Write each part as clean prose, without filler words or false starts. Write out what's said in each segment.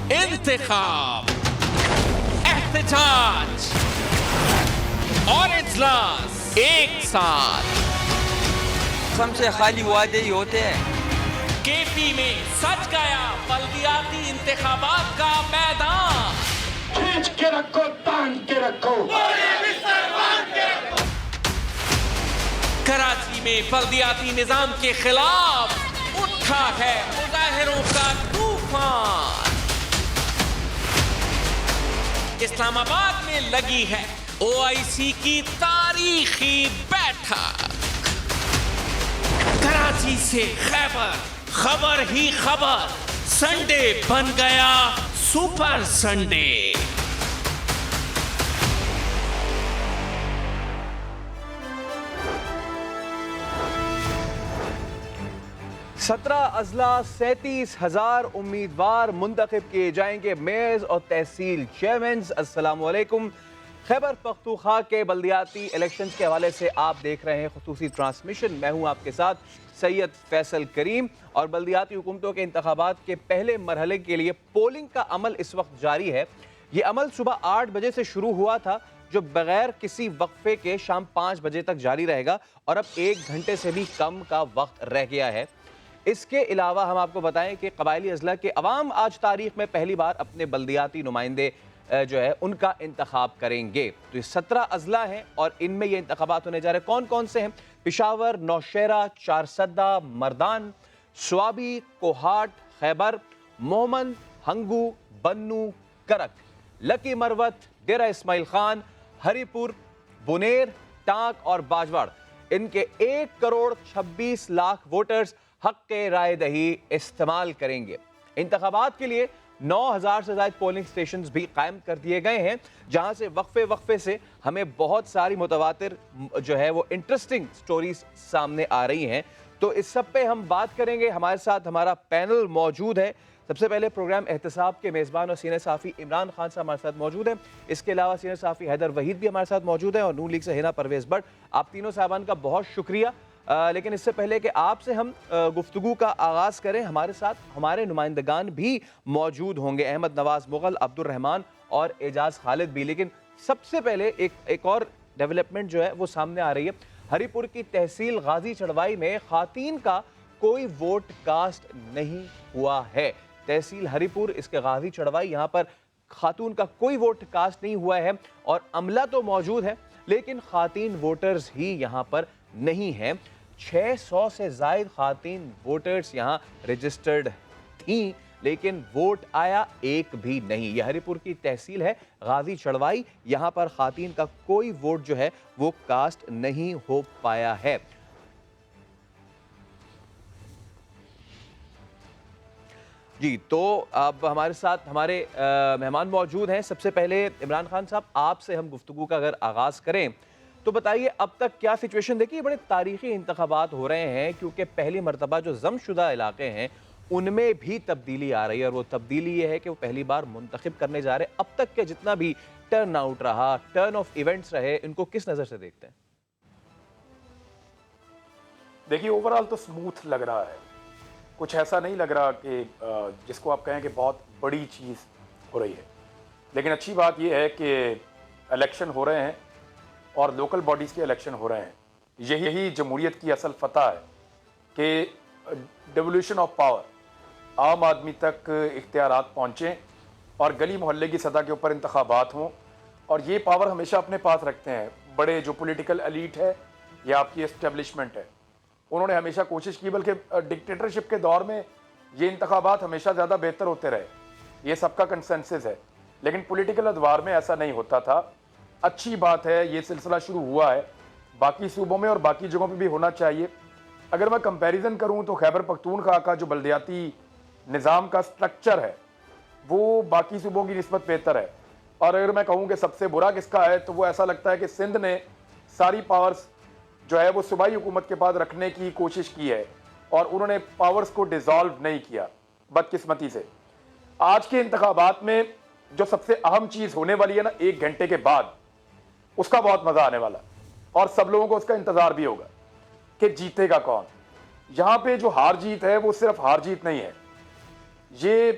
इंतखाब, एहतजाज और इजलास एक साथ। हमसे खाली वादे ही होते हैं। केपी में सज गया बल्दियाती इंतखाबात का मैदान। खींच के रखो, तान के रखो, कराची में बल्दियाती निजाम के खिलाफ उठा है मुजाहिरों का तूफान। इस्लामाबाद में लगी है ओआईसी की तारीखी बैठक। कराची से खैबर, खबर ही खबर, संडे बन गया सुपर संडे। 17 अजला 37,000 उम्मीदवार मुंतखब किए जाएंगे। मेयर्स और तहसील चेयरमैन। अस्सलाम वालेकुम। खैबर पख्तूनख्वा के बल्दियाती इलेक्शंस के हवाले से आप देख रहे हैं खुसूसी ट्रांसमिशन। मैं हूं आपके साथ सैयद फैसल करीम। और बल्दियाती हुकूमतों के इंतखाबात के पहले मरहले के लिए पोलिंग का अमल इस वक्त जारी है। ये अमल सुबह 8 बजे से शुरू हुआ था, जो बगैर किसी वक्फे के शाम 5 बजे तक जारी रहेगा और अब 1 घंटे से भी कम का वक्त रह गया है। इसके अलावा हम आपको बताएं कि कबायली अजला के अवाम आज तारीख में पहली बार अपने बल्दियाती नुमाइंदे जो है उनका इंतखाब करेंगे। तो ये 17 अजला हैं और इनमें ये इंतखाबात होने जा रहे हैं। कौन कौन से हैं? पिशावर, नौशेरा, चारसद्दा, मर्दान, स्वाबी, कोहाट, खैबर, मोहम्मद, हंगू, बन्नू, करक, लकी मरवत, डेरा इस्माइल खान, हरिपुर, बुनेर, टांक और बाजवाड़। इनके 1 करोड़ 26 लाख वोटर्स हक के राय दही इस्तेमाल करेंगे। इंतखाबात के लिए 9,000 से ज़ायद पोलिंग स्टेशन भी कायम कर दिए गए हैं, जहां से वक्फे से हमें बहुत सारी मुतवातिर जो है वो इंटरेस्टिंग स्टोरीज सामने आ रही हैं। तो इस सब पे हम बात करेंगे। हमारे साथ हमारा पैनल मौजूद है। सबसे पहले प्रोग्राम एहतसाब के मेज़बान और सीनियर साफ़ी इमरान खान साहब हमारे साथ मौजूद हैं। इसके अलावा सीनियर साफ़ी हैदर वहीद भी हमारे साथ मौजूद हैं और नून लीग से हिना परवेज़ भट्ट। आप तीनों साहबान का बहुत शुक्रिया। लेकिन इससे पहले कि आपसे हम गुफ्तगू का आगाज़ करें, हमारे साथ हमारे नुमाइंदगान भी मौजूद होंगे। अहमद नवाज मुगल, अब्दुल रहमान और एजाज खालिद भी। लेकिन सबसे पहले एक और डेवलपमेंट जो है वो सामने आ रही है। हरिपुर की तहसील गाजी चढ़वाई में खातीन का कोई वोट कास्ट नहीं हुआ है। तहसील हरिपुर, इसके गाजी चढ़वाई, यहाँ पर खातून का कोई वोट कास्ट नहीं हुआ है और अमला तो मौजूद है लेकिन खातीन वोटर्स ही यहाँ पर नहीं है। 600 से ज़ायद खातीन वोटर्स यहाँ रजिस्टर्ड थी लेकिन वोट आया एक भी नहीं। यह हरिपुर की तहसील है गाजी चढ़वाई, यहाँ पर खातीन का कोई वोट जो है वो कास्ट नहीं हो पाया है। जी, तो अब हमारे साथ हमारे मेहमान मौजूद हैं। सबसे पहले इमरान खान साहब, आपसे हम गुफ्तगू का अगर आगाज़ करें तो बताइए अब तक क्या सिचुएशन। देखिए, बड़े तारीखी इंतखाबात हो रहे हैं क्योंकि पहली मरतबा जो जमशुदा इलाके हैं उनमें भी तब्दीली आ रही है और वो तब्दीली ये है कि वो पहली बार मुंतखब करने जा रहे हैं। अब तक के जितना भी टर्न आउट रहा, टर्न ऑफ इवेंट्स रहे, इनको किस नज़र से देखते हैं? देखिए, ओवरऑल तो स्मूथ लग रहा है। कुछ ऐसा नहीं लग रहा कि जिसको आप कहें कि बहुत बड़ी चीज़ हो रही है। लेकिन अच्छी बात यह है कि इलेक्शन हो रहे हैं और लोकल बॉडीज़ के इलेक्शन हो रहे हैं। यही जमहूरियत की असल फतह है कि डिवोल्यूशन ऑफ पावर, आम आदमी तक इख्तियारात पहुँचें और गली मोहल्ले की सतह के ऊपर इंतखाबात हों। और ये पावर हमेशा अपने पास रखते हैं बड़े जो पॉलिटिकल एलीट है या आपकी एस्टेब्लिशमेंट है, उन्होंने हमेशा कोशिश की, बल्कि डिक्टेटरशिप के दौर में ये इंतखाबात हमेशा ज़्यादा बेहतर होते रहे, ये सबका कंसेंसस है। लेकिन पॉलिटिकल अदवार में ऐसा नहीं होता था। अच्छी बात है, ये सिलसिला शुरू हुआ है, बाकी सूबों में और बाकी जगहों पे भी होना चाहिए। अगर मैं कंपैरिजन करूं तो खैबर पख्तूनख्वा का जो बल्दियाती निज़ाम का स्ट्रक्चर है वो बाकी सूबों की निस्बत बेहतर है। और अगर मैं कहूँ कि सबसे बुरा किसका है तो वो ऐसा लगता है कि सिंध ने सारी पावर्स जो है वो सूबाई हुकूमत के पास रखने की कोशिश की है और उन्होंने पावर्स को डिसॉल्व नहीं किया, बदकिस्मती से। आज के इंतखाबात में जो सबसे अहम चीज़ होने वाली है ना 1 घंटे के बाद, उसका बहुत मज़ा आने वाला और सब लोगों को उसका इंतज़ार भी होगा कि जीतेगा कौन। यहाँ पे जो हार जीत है वो सिर्फ हार जीत नहीं है, ये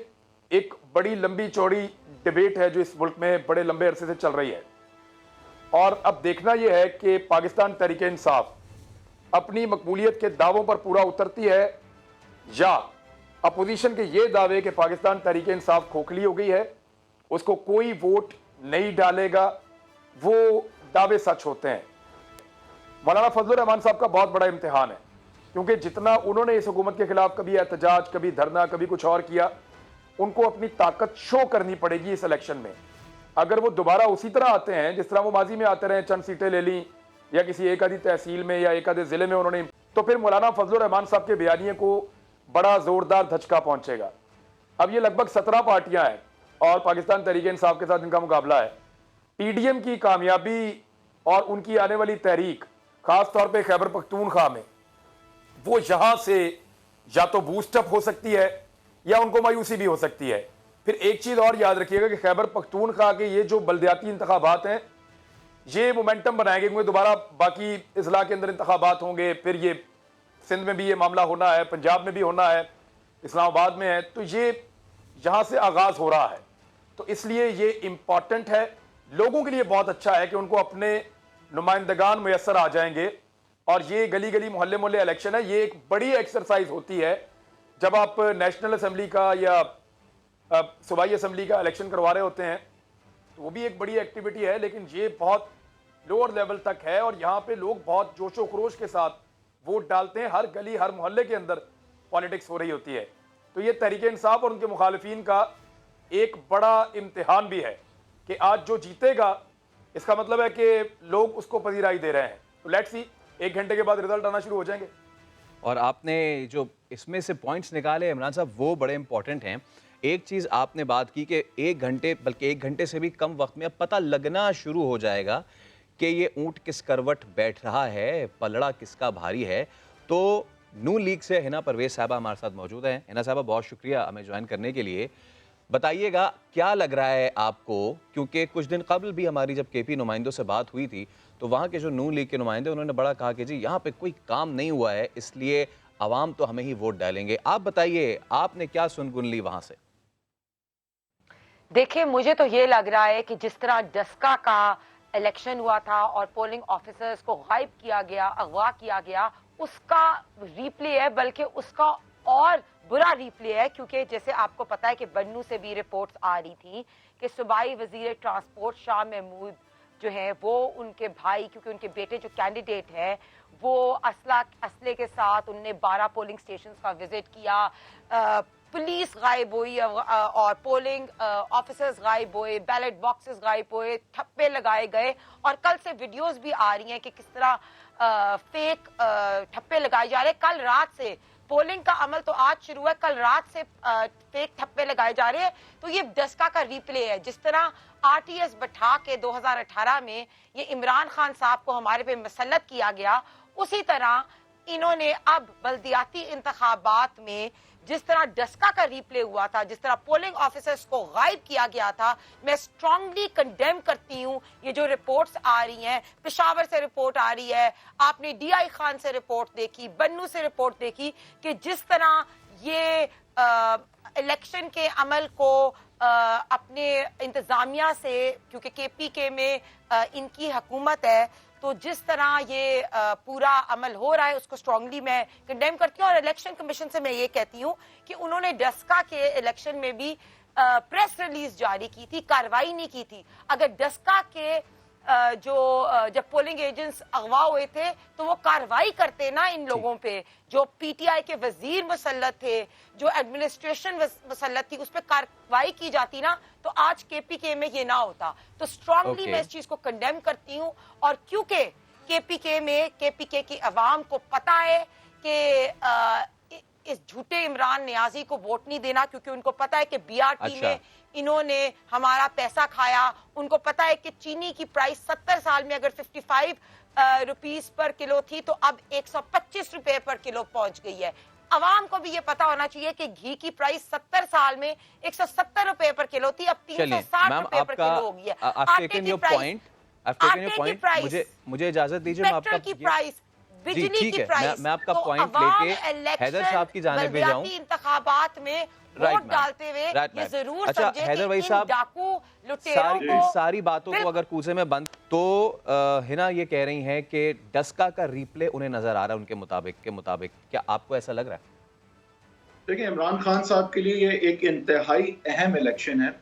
एक बड़ी लंबी चौड़ी डिबेट है जो इस मुल्क में बड़े लंबे अरसे से चल रही है, और अब देखना यह है कि पाकिस्तान तहरीक इंसाफ अपनी मकबूलियत के दावों पर पूरा उतरती है या अपोजिशन के ये दावे कि पाकिस्तान तहरीक इंसाफ खोखली हो गई है, उसको कोई वोट नहीं डालेगा, वो दावे सच होते हैं। मौलाना फजलुर रहमान साहब का बहुत बड़ा इम्तिहान है, क्योंकि जितना उन्होंने इस हुकूमत के खिलाफ कभी एहतजाज, कभी धरना, कभी कुछ और किया, उनको अपनी ताकत शो करनी पड़ेगी इस इलेक्शन में। अगर वो दोबारा उसी तरह आते हैं जिस तरह वो माजी में आते रहे, चंद सीटें ले ली या किसी एक आधी तहसील में या एक आधे जिले में उन्होंने, तो फिर मौलाना फजलुर रहमान साहब के बयानिए को बड़ा जोरदार धचका पहुंचेगा। अब ये लगभग 17 पार्टियां हैं और पाकिस्तान तहरीक इंसाफ के साथ इनका मुकाबला है। पीडीएम की कामयाबी और उनकी आने वाली तहरीक, खास तौर पे खैबर पख्तूनख्वा में, वो यहां से या तो बूस्टअप हो सकती है या उनको मायूसी भी हो सकती है। फिर एक चीज और याद रखिएगा कि खैबर पख्तूनख्वा के ये जो बल्दियाती इंतखाबात हैं, ये मोमेंटम बनाएंगे, क्योंकि दोबारा बाकी इजला के अंदर इंतखाबात होंगे, फिर ये सिंध में भी ये मामला होना है, पंजाब में भी होना है, इस्लामाबाद में है, तो ये यहां से आगाज हो रहा है। तो इसलिए ये इंपॉर्टेंट है, लोगों के लिए बहुत अच्छा है कि उनको अपने नुमाइंदगान मुयस्सर आ जाएंगे। और ये गली गली मोहल्ले मोहल्ले इलेक्शन है, ये एक बड़ी एक्सरसाइज होती है जब आप नेशनल असेंबली का या सूबाई असेंबली का इलेक्शन करवा रहे होते हैं, तो वो भी एक बड़ी एक्टिविटी है, लेकिन ये बहुत लोअर लेवल तक है और यहाँ पे लोग बहुत जोशो खरोश के साथ वोट डालते हैं। हर गली हर मोहल्ले के अंदर पॉलिटिक्स हो रही होती है। तो ये तहरीक इंसाफ और उनके मुखालिफिन का एक बड़ा इम्तिहान भी है कि आज जो जीतेगा, इसका मतलब है कि लोग उसको पजीराई दे रहे हैं। तो लेट्स सी, 1 घंटे के बाद रिजल्ट आना शुरू हो जाएंगे। और आपने जो इसमें से पॉइंट्स निकाले इमरान साहब, वो बड़े इंपॉर्टेंट हैं। एक चीज़ आपने बात की कि 1 घंटे, बल्कि 1 घंटे से भी कम वक्त में अब पता लगना शुरू हो जाएगा कि ये ऊंट किस करवट बैठ रहा है, पलड़ा किसका भारी है। तो नून लीग से हिना परवेज साहबा हमारे साथ मौजूद हैं। हिना साहबा, बहुत शुक्रिया हमें ज्वाइन करने के लिए। बताइएगा क्या लग रहा है आपको, क्योंकि कुछ दिन कबल भी हमारी जब केपी नुमाइंदों से बात हुई थी तो वहाँ के जो नून लीग के नुमाइंदे, उन्होंने बड़ा कहा कि जी यहाँ पे कोई काम नहीं हुआ है, इसलिए आवाम तो हमें ही वोट डालेंगे। आप बताइए, आपने क्या सुनगुन ली वहाँ से? देखिए, मुझे तो ये लग रहा है कि जिस तरह डस्का का इलेक्शन हुआ था और पोलिंग ऑफिसर्स को गायब किया गया, अगवा किया गया, उसका रिप्ले है, बल्कि उसका और बुरा रिप्ले है। क्योंकि जैसे आपको पता है कि बन्नू से भी रिपोर्ट्स आ रही थी कि सूबाई वजीर ट्रांसपोर्ट शाह महमूद जो है वो उनके भाई, क्योंकि उनके बेटे जो कैंडिडेट है वो असले के साथ उनने 12 पोलिंग स्टेशंस का विजिट किया, पुलिस गायब हुई और पोलिंग ऑफिसर्स गायब हुए, बैलेट बॉक्सेस गायब हुए, ठप्पे लगाए गए। और कल से वीडियोस भी आ रही हैं कि किस तरह फेक ठप्पे लगाए जा रहे हैं। कल रात से पोलिंग का अमल तो आज शुरू है, कल रात से फेक ठप्पे लगाए जा रहे हैं। तो ये डस्का का रिप्ले है। जिस तरह आरटीएस बैठा के 2018 में ये इमरान खान साहब को हमारे पे मसल्लत किया गया, उसी तरह इन्होंने अब बल्दियाती इंतखाबात में जिस तरह डस्का का रिप्ले हुआ था, जिस तरह पोलिंग ऑफिसर्स को गायब किया गया था, मैं स्ट्रांगली कंडेम करती हूँ। ये जो रिपोर्ट्स आ रही हैं, पेशावर से रिपोर्ट आ रही है, आपने डीआई खान से रिपोर्ट देखी, बन्नू से रिपोर्ट देखी, कि जिस तरह ये इलेक्शन के अमल को अपने इंतजामिया से, क्योंकि केपीके में इनकी हुकूमत है, तो जिस तरह ये पूरा अमल हो रहा है उसको स्ट्रांगली मैं कंडेम करती हूँ। और इलेक्शन कमीशन से मैं ये कहती हूँ कि उन्होंने डस्का के इलेक्शन में भी प्रेस रिलीज जारी की थी, कार्रवाई नहीं की थी। अगर डस्का के जब पोलिंग एजेंट्स अगवा हुए थे तो वो कार्रवाई करते ना इन लोगों पे, जो पीटीआई के वजीर मुसल्लत थे, जो एडमिनिस्ट्रेशन मुसल्लत थी, उस पर कार्रवाई की जाती ना, तो आज केपीके में ये ना होता। तो स्ट्रांगली मैं इस चीज को कंडेम करती हूँ। और क्योंकि केपीके में केपीके की अवाम को पता है कि इस झूठे इमरान नियाजी को वोट नहीं देना, क्योंकि उनको पता है कि बीआरटी में इन्होंने हमारा पैसा खाया। उनको पता है कि चीनी की प्राइस 70 साल में अगर 55 रुपीस पर किलो थी तो अब 125 रुपए पर किलो पहुंच गई है। अवाम को भी ये पता होना चाहिए कि घी की प्राइस 70 साल में 170 रुपए पर किलो थी, अब 360 रुपए पर किलो हो गई है। आटे की प्राइस, मुझे इजाजत दीजिए, मैं आपका पेट्रोल की प्राइस बिजली ठीक की है, प्राइस। मैं आपका तो पॉइंट अवाम लेके इलेक्शन, हैदर साहब की जानिब भी जाऊं। बल्दियाती इंतखाबात में राइट वोट मैम, डालते हुए राइट ये मैम। जरूर अच्छा समझे हैदर कि भाई इन साहब, डाकू लुटेरों को सारी बातों को अगर कूजे में बंद तो हिना ये कह रही हैं कि डस्का का रिप्ले उन्हें नजर आ रहा है उनके मुताबिक क्या आपको ऐसा लग रहा है? देखिए, इमरान खान साहब के लिए ये एक इंतहाई अहम इलेक्शन है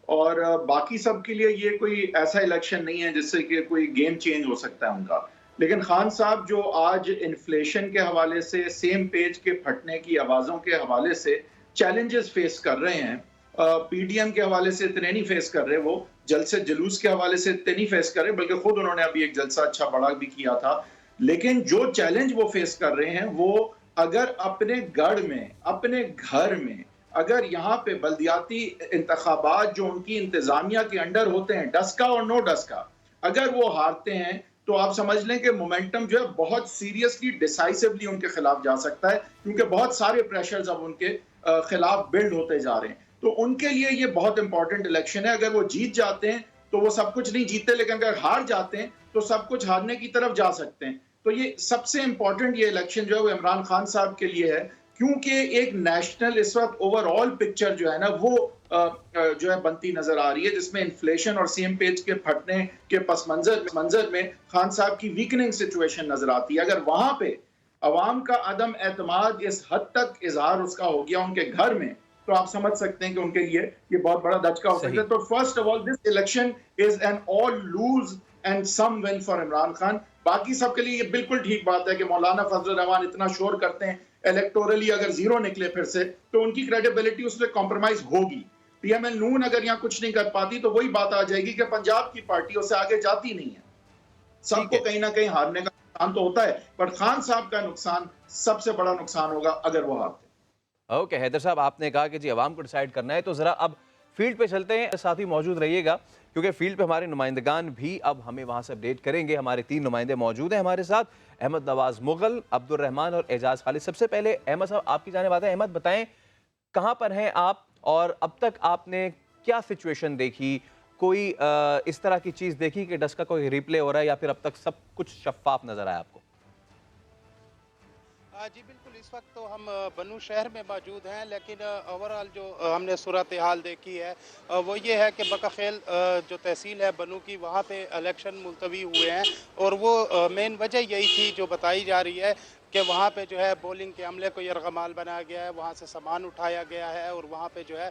और बाकी सब के लिए ये कोई ऐसा इलेक्शन नहीं है जिससे कि कोई गेम चेंज हो सकता है उनका। लेकिन खान साहब जो आज इन्फ्लेशन के हवाले से, सेम पेज के फटने की आवाज़ों के हवाले से चैलेंजेस फेस कर रहे हैं, पीडीएम के हवाले से इतने नहीं फेस कर रहे, वो जलसे जुलूस के हवाले से इतने नहीं फेस कर रहे, बल्कि खुद उन्होंने अभी एक जलसा अच्छा बड़ा भी किया था। लेकिन जो चैलेंज वो फेस कर रहे हैं वो अगर अपने गढ़ में, अपने घर में, अगर यहाँ पे बल्दियाती इंतखाबात जो उनकी इंतजामिया के अंडर होते हैं, डस्का और नो डस्का, अगर वो हारते हैं तो आप समझ लें कि मोमेंटम जो है बहुत सीरियसली डिसाइसिवली उनके खिलाफ जा सकता है, क्योंकि बहुत सारे प्रेशर्स अब उनके खिलाफ बिल्ड होते जा रहे हैं। तो उनके लिए ये बहुत इंपॉर्टेंट इलेक्शन है। अगर वो जीत जाते हैं तो वो सब कुछ नहीं जीतते, लेकिन अगर हार जाते हैं तो सब कुछ हारने की तरफ जा सकते हैं। तो ये सबसे इंपॉर्टेंट ये इलेक्शन जो है वो इमरान खान साहब के लिए है, क्योंकि एक नेशनल इस वक्त ओवरऑल पिक्चर जो है ना वो जो है बनती नजर आ रही है, जिसमें इन्फ्लेशन और सेम पेज के फटने के पस मंजर में खान साहब की वीकनिंग सिचुएशन नजर आती है। अगर वहां पे अवाम का अदम एतमाद इस हद तक इजहार उसका हो गया उनके घर में, तो आप समझ सकते हैं कि उनके लिए ये बहुत बड़ा धचका हो सकता है। तो first of all this election is an all lose and some win for Imran Khan. बाकी सबके लिए ये बिल्कुल ठीक बात है कि मौलाना फजल रहमान इतना शोर करते हैं, इलेक्टोरली अगर जीरो निकले फिर से तो उनकी क्रेडिबिलिटी उससे कॉम्प्रोमाइज होगी। पीएमएल नून अगर यहाँ कुछ नहीं कर पाती तो वही बात आ जाएगी कि पंजाब की पार्टी उससे आगे जाती नहीं है। सबको कहीं ना कहीं हारने का नुकसान तो होता है, पर खान साहब का नुकसान सबसे बड़ा नुकसान होगा अगर वो हारते। ओके हैदर साहब, आपने कहा कि जी अवाम को डिसाइड करना है, तो जरा अब फील्ड पे चलते हैं। साथ ही मौजूद रहिएगा क्योंकि फील्ड पे हमारे नुमाइंदगान भी अब हमें वहां से अपडेट करेंगे। हमारे 3 नुमाइंदे मौजूद हैं हमारे साथ, अहमद नवाज मुगल, अब्दुल रहमान और एजाज खालिद। सबसे पहले अहमद साहब आपकी जाने बात है। अहमद बताएं कहां पर हैं आप और अब तक आपने क्या सिचुएशन देखी? कोई इस तरह की चीज देखी कि डस्का कोई रिप्ले हो रहा है या फिर अब तक सब कुछ शफाफ नजर आया आपको? जी बिल्कुल, इस वक्त तो हम बनू शहर में मौजूद हैं, लेकिन ओवरऑल जो हमने सूरत हाल देखी है वो ये है कि बकाखेल जो तहसील है बनू की, वहाँ पे इलेक्शन मुलतवी हुए हैं और वो मेन वजह यही थी जो बताई जा रही है कि वहाँ पे जो है बोलिंग के अमले को यरगमाल बनाया गया है, वहाँ से सामान उठाया गया है और वहाँ पे जो है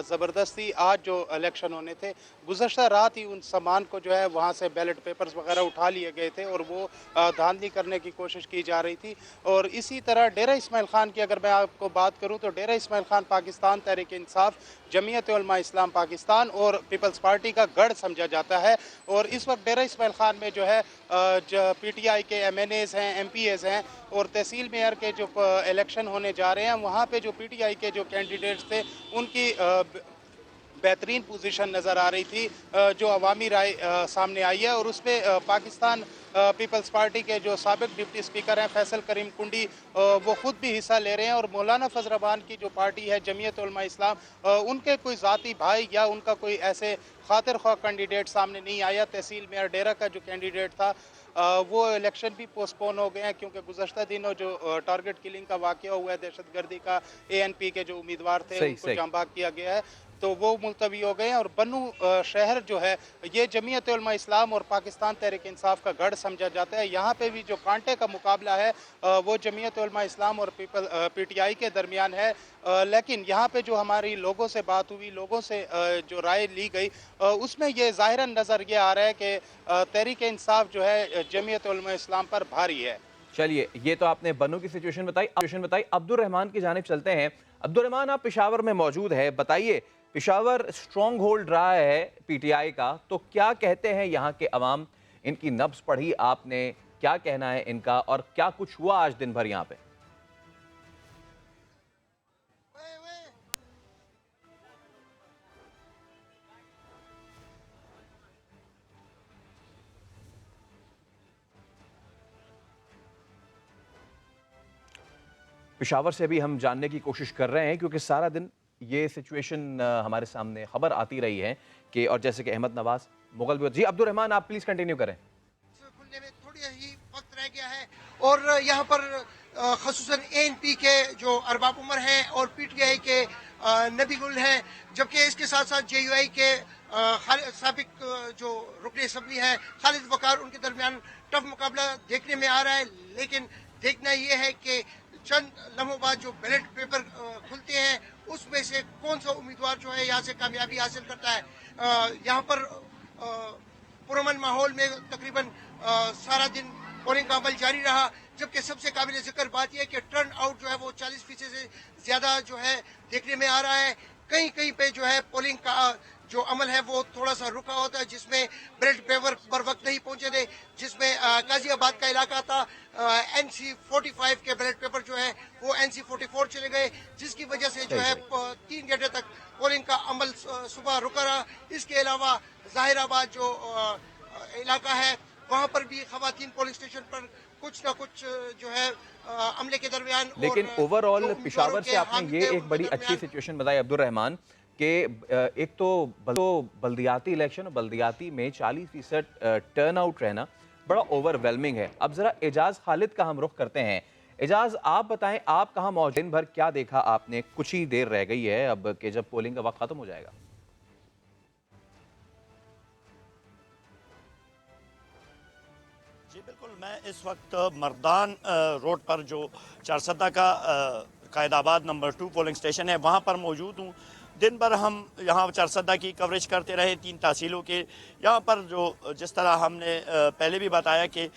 ज़बरदस्ती आज जो इलेक्शन होने थे गुज़श्ता रात ही उन सामान को जो है वहाँ से बैलेट पेपर्स वगैरह उठा लिए गए थे और वो धांधली करने की कोशिश की जा रही थी। और इसी तरह डेरा इस्माइल खान की अगर मैं आपको बात करूँ तो डेरा इस्माइल खान पाकिस्तान तहरीक इंसाफ, जमीयत उलमा इस्लाम पाकिस्तान और पीपल्स पार्टी का गढ़ समझा जाता है। और इस वक्त डेरा इस्माइल खान में जो है पीटीआई के एमएनएज हैं, एमपीएज हैं और तहसील मेयर के जो इलेक्शन होने जा रहे हैं वहाँ पे जो पीटीआई के जो कैंडिडेट्स थे उनकी बेहतरीन पोजीशन नज़र आ रही थी जो अवामी राय सामने आई है। और उसमें पाकिस्तान पीपल्स पार्टी के जो साबिक डिप्टी स्पीकर हैं फैसल करीम कुंडी वो खुद भी हिस्सा ले रहे हैं और मौलाना फजल रहमान की जो पार्टी है जमीयत उलमा इस्लाम उनके कोई ज़ाती भाई या उनका कोई ऐसे खातिर ख्वाह कैंडिडेट सामने नहीं आया। तहसील मेयर डेरा का जो कैंडिडेट था वो इलेक्शन भी पोस्टपोन हो गए हैं क्योंकि गुज़श्ता दिनों जो टारगेट किलिंग का वाक़या हुआ है दहशतगर्दी का, एएनपी के जो उम्मीदवार थे उनको जांबाग किया गया है तो वो मुलतवी हो गए हैं। और बनू शहर जो है ये जमीयत उलमा इस्लाम और पाकिस्तान तहरीक इंसाफ का गढ़ समझा जाता है। यहाँ पे भी जो कांटे का मुकाबला है वो जमीयत उलमा इस्लाम और पीटीआई के दरमियान है। लेकिन यहाँ पे जो हमारी लोगों से बात हुई, लोगों से जो राय ली गई उसमें ये ज़ाहिरन नज़र ये आ रहा है कि तहरीक इंसाफ जो है जमीयत उलमा इस्लाम पर भारी है। चलिए, ये तो आपने बनू की सिचुएशन बताई। अब्दुल रहमान की जानिब चलते हैं। अब्दुल रहमान, आप पेशावर में मौजूद है, बताइए पेशावर स्ट्रॉन्ग होल्ड रहा है पीटीआई का, तो क्या कहते हैं यहाँ के अवाम? इनकी नब्ज पढ़ी आपने, क्या कहना है इनका और क्या कुछ हुआ आज दिन भर यहाँ पे? पेशावर से भी हम जानने की कोशिश कर रहे हैं क्योंकि सारा दिन ये सिचुएशन हमारे सामने खबर आती रही है कि, और जैसे कि अहमद नवाज मुगल भी। जी अब्दुल रहमान, आप प्लीज कंटिन्यू करें। खुलने में थोड़ी ही वक्त रह गया है और यहाँ पर खसूसन ANP के जो अरबाब उमर हैं और PTI के नबी गुल हैं, जबकि इसके साथ साथ JUI के साबिक जो रुकन असम्बली हैं खालिद वकार, उनके दरमियान टफ मुकाबला देखने में आ रहा है। लेकिन देखना यह है कि चंद लम्हों बाद जो बैलेट पेपर खुलते हैं उसमें से कौन सा उम्मीदवार जो है यहाँ से कामयाबी हासिल करता है। यहाँ पर पुरअमन माहौल में तकरीबन सारा दिन पोलिंग का अमल जारी रहा, जबकि सबसे काबिल जिक्र बात यह है कि टर्न आउट जो है वो 40% से ज्यादा जो है देखने में आ रहा है। कहीं कहीं पे जो है पोलिंग का जो अमल है वो थोड़ा सा रुका होता है, जिसमें बैलेट पेपर बर वक्त नहीं पहुंचे थे, जिसमें गाजियाबाद का इलाका था NC 45 के बैलेट पेपर जो है वो NC 44 चले गए, जिसकी वजह से जो है 3 घंटे तक पोलिंग का अमल सुबह रुका रहा। इसके अलावा जाहिराबाद जो इलाका है वहाँ पर भी खवातीन पोलिंग स्टेशन पर कुछ ना कुछ जो है अमले के दरमियान। लेकिन ओवरऑल पिशावर से आपने ये एक बड़ी अच्छी सिचुएशन बताई अब्दुल रहमान कि एक तो बल्दियाती इलेक्शन और बल्दियाती में 40% टर्न आउट रहना बड़ा ओवरवेलमिंग है। अब जरा एजाज खालिद का हम रुख करते हैं। एजाज, आप बताएं, आप कहाँ मौजूद, दिन भर क्या देखा आपने? कुछ ही देर रह गई है अब कि जब पोलिंग का वक्त खत्म हो जाएगा। जी बिल्कुल, मैं इस वक्त मर्दान रोड पर जो चारसदा का कायदाबाद नंबर 2 पोलिंग स्टेशन है वहाँ पर मौजूद हूँ। दिन भर हम यहाँ चारसदा की कवरेज करते रहे 3 तहसीलों के। यहाँ पर जो जिस तरह हमने पहले भी बताया कि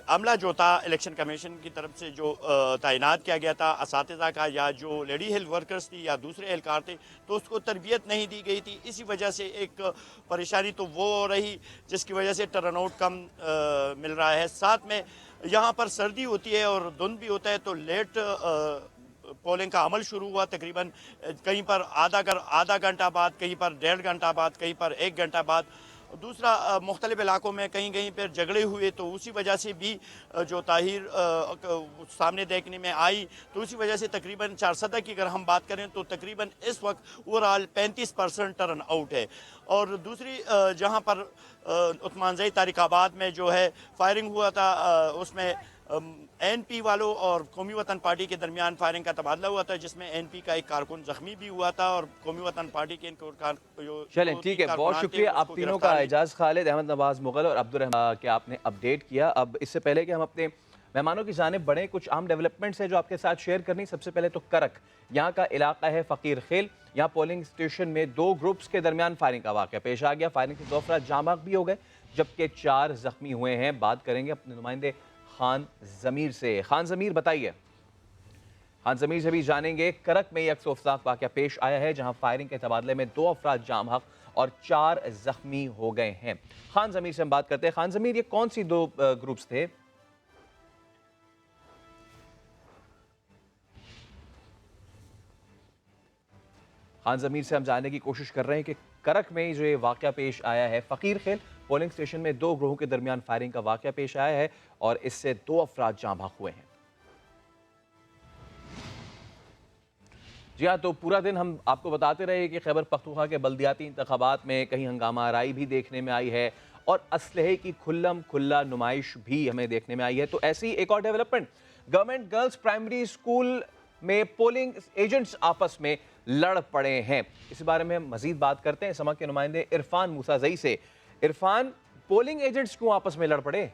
अमला जो था इलेक्शन कमीशन की तरफ से जो तैनात किया गया था असातिज़ा का, या जो लेडी हेल्थ वर्कर्स थी या दूसरे एहलकार थे, तो उसको तरबियत नहीं दी गई थी। इसी वजह से एक परेशानी तो वो हो रही जिसकी वजह से टर्न आउट कम मिल रहा है। साथ में यहाँ पर सर्दी होती है और धुंध भी होता है, तो लेट पोलिंग का अमल शुरू हुआ तकरीबन कहीं पर आधा घंटा बाद, कहीं पर 1.5 घंटा बाद, कहीं पर 1 घंटा बाद। दूसरा मुख्तलिफ इलाकों में कहीं कहीं पर झगड़े हुए, तो उसी वजह से भी जो ताहिर सामने देखने में आई, तो उसी वजह से तकरीबन चारसदा की अगर हम बात करें तो तकरीबन इस वक्त ओवरऑल 35% टर्न आउट है। और दूसरी जहां पर उस्मानजई तारिकाबाद में जो है फायरिंग हुआ था, उसमें ANP वालों और कौमी वतन पार्टी के दरमियान फायरिंग का तबादला हुआ था, जिसमें ANP का एक कारकुन जख्मी भी हुआ था और कौमी वतन पार्टी के चलें ठीक है, बहुत शुक्रिया आप तीनों का, एजाज खालिद, अहमद नवाज मुगल और अब्दुल रहमान, के आपने अपडेट किया। अब इससे पहले कि हम अपने मेहमानों की जानिब बढ़े, कुछ आम डेवलपमेंट्स हैं जो आपके साथ शेयर करनी। सबसे पहले तो करक, यहाँ का इलाका है फ़कीर खेल। यहाँ पोलिंग स्टेशन में 2 ग्रुप्स के दरमियान फायरिंग का वाक़या पेश आ गया। फायरिंग से 2 अफराद जाँ बहक भी हो गए, जबकि 4 जख्मी हुए हैं। बात करेंगे अपने नुमाइंदे खान ज़मीर से। खान ज़मीर बताइए, खान ज़मीर से भी जानेंगे करक में एक अफसोसनाक वाक़या पेश आया है जहां फायरिंग के तबादले में 2 अफराद जाँ बहक और 4 जख्मी हो गए हैं। खान ज़मीर से हम बात करते हैं। खान ज़मीर, ये कौन सी 2 ग्रुप्स थे? खान ज़मीर से हम जानने की कोशिश कर रहे हैं कि करक में जो ये वाक़या पेश आया है, फ़कीर खेल पोलिंग स्टेशन में 2 ग्रोहों के दरमियान फायरिंग का वाक़या पेश आया है और इससे 2 अफराद जाँ बहक हुए हैं। जी हाँ, तो पूरा दिन हम आपको बताते रहे कि खैबर पख्तूनख्वा के बल्दियाती इंतखाबात में कहीं हंगामा आराई भी देखने में आई है और असलहे की खुल्लम खुल्ला नुमाइश भी हमें देखने में आई है। तो ऐसी एक और development, government girls primary school में पोलिंग एजेंट्स आपस में लड़ पड़े हैं। इस बारे में हम मजीद बात करते हैं समा के नुमाइंदे इरफान मूसाजई से। इरफान, पोलिंग एजेंट्स क्यों आपस में लड़ पड़े?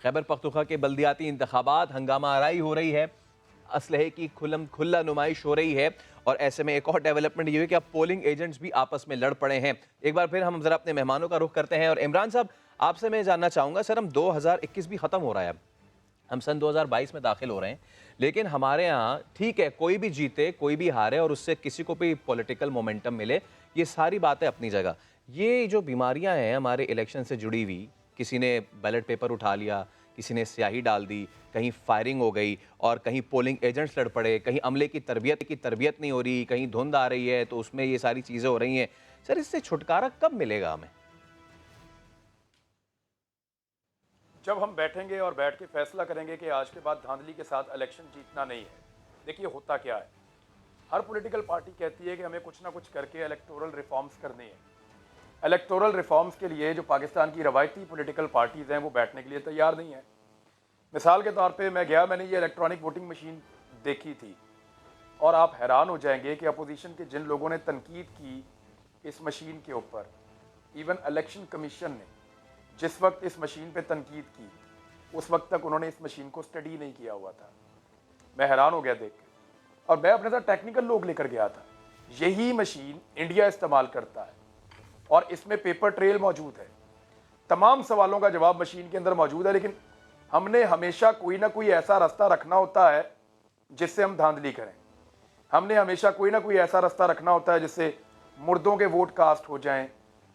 खैबर पख्तूनख्वा के बल्दियाती इंतखाबात, हंगामा आराई हो रही है, असलहे की खुल्लम खुल्ला नुमाइश हो रही है और ऐसे में एक और डेवलपमेंट ये है कि अब पोलिंग एजेंट्स भी आपस में लड़ पड़े हैं। एक बार फिर हम जरा अपने मेहमानों का रुख करते हैं और इमरान साहब, आपसे मैं जानना चाहूँगा, सर हम 2021 भी ख़त्म हो रहा है, अब हम सन 2022 में दाखिल हो रहे हैं, लेकिन हमारे यहाँ ठीक है कोई भी जीते कोई भी हारे और उससे किसी को भी पॉलिटिकल मोमेंटम मिले, ये सारी बातें अपनी जगह। ये जो बीमारियाँ हैं हमारे इलेक्शन से जुड़ी हुई, किसी ने बैलेट पेपर उठा लिया, किसी ने स्याही डाल दी, कहीं फायरिंग हो गई और कहीं पोलिंग एजेंट्स लड़ पड़े, कहीं अमले की तरबियत नहीं हो रही, कहीं धुंध आ रही है, तो उसमें ये सारी चीज़ें हो रही हैं। सर इससे छुटकारा कब मिलेगा हमें? जब हम बैठेंगे और बैठ के फैसला करेंगे कि आज के बाद धांधली के साथ इलेक्शन जीतना नहीं है। देखिए होता क्या है, हर पॉलिटिकल पार्टी कहती है कि हमें कुछ ना कुछ करके इलेक्टोरल रिफॉर्म्स करने हैं। इलेक्टोरल रिफॉर्म्स के लिए जो पाकिस्तान की रवायती पॉलिटिकल पार्टीज़ हैं वो बैठने के लिए तैयार नहीं है। मिसाल के तौर पे मैंने ये इलेक्ट्रॉनिक वोटिंग मशीन देखी थी और आप हैरान हो जाएंगे कि अपोजिशन के जिन लोगों ने तनकीद की इस मशीन के ऊपर, इवन इलेक्शन कमीशन ने जिस वक्त इस मशीन पे तनकीद की उस वक्त तक उन्होंने इस मशीन को स्टडी नहीं किया हुआ था। मैं हैरान हो गया देख के, और मैं अपने साथ टेक्निकल लोग लेकर गया था। यही मशीन इंडिया इस्तेमाल करता है और इसमें पेपर ट्रेल मौजूद है, तमाम सवालों का जवाब मशीन के अंदर मौजूद है। लेकिन हमने हमेशा कोई ना कोई ऐसा रास्ता रखना होता है जिससे हम धांधली करें। हमने हमेशा कोई ना कोई ऐसा रास्ता रखना होता है जिससे मुर्दों के वोट कास्ट हो जाएं,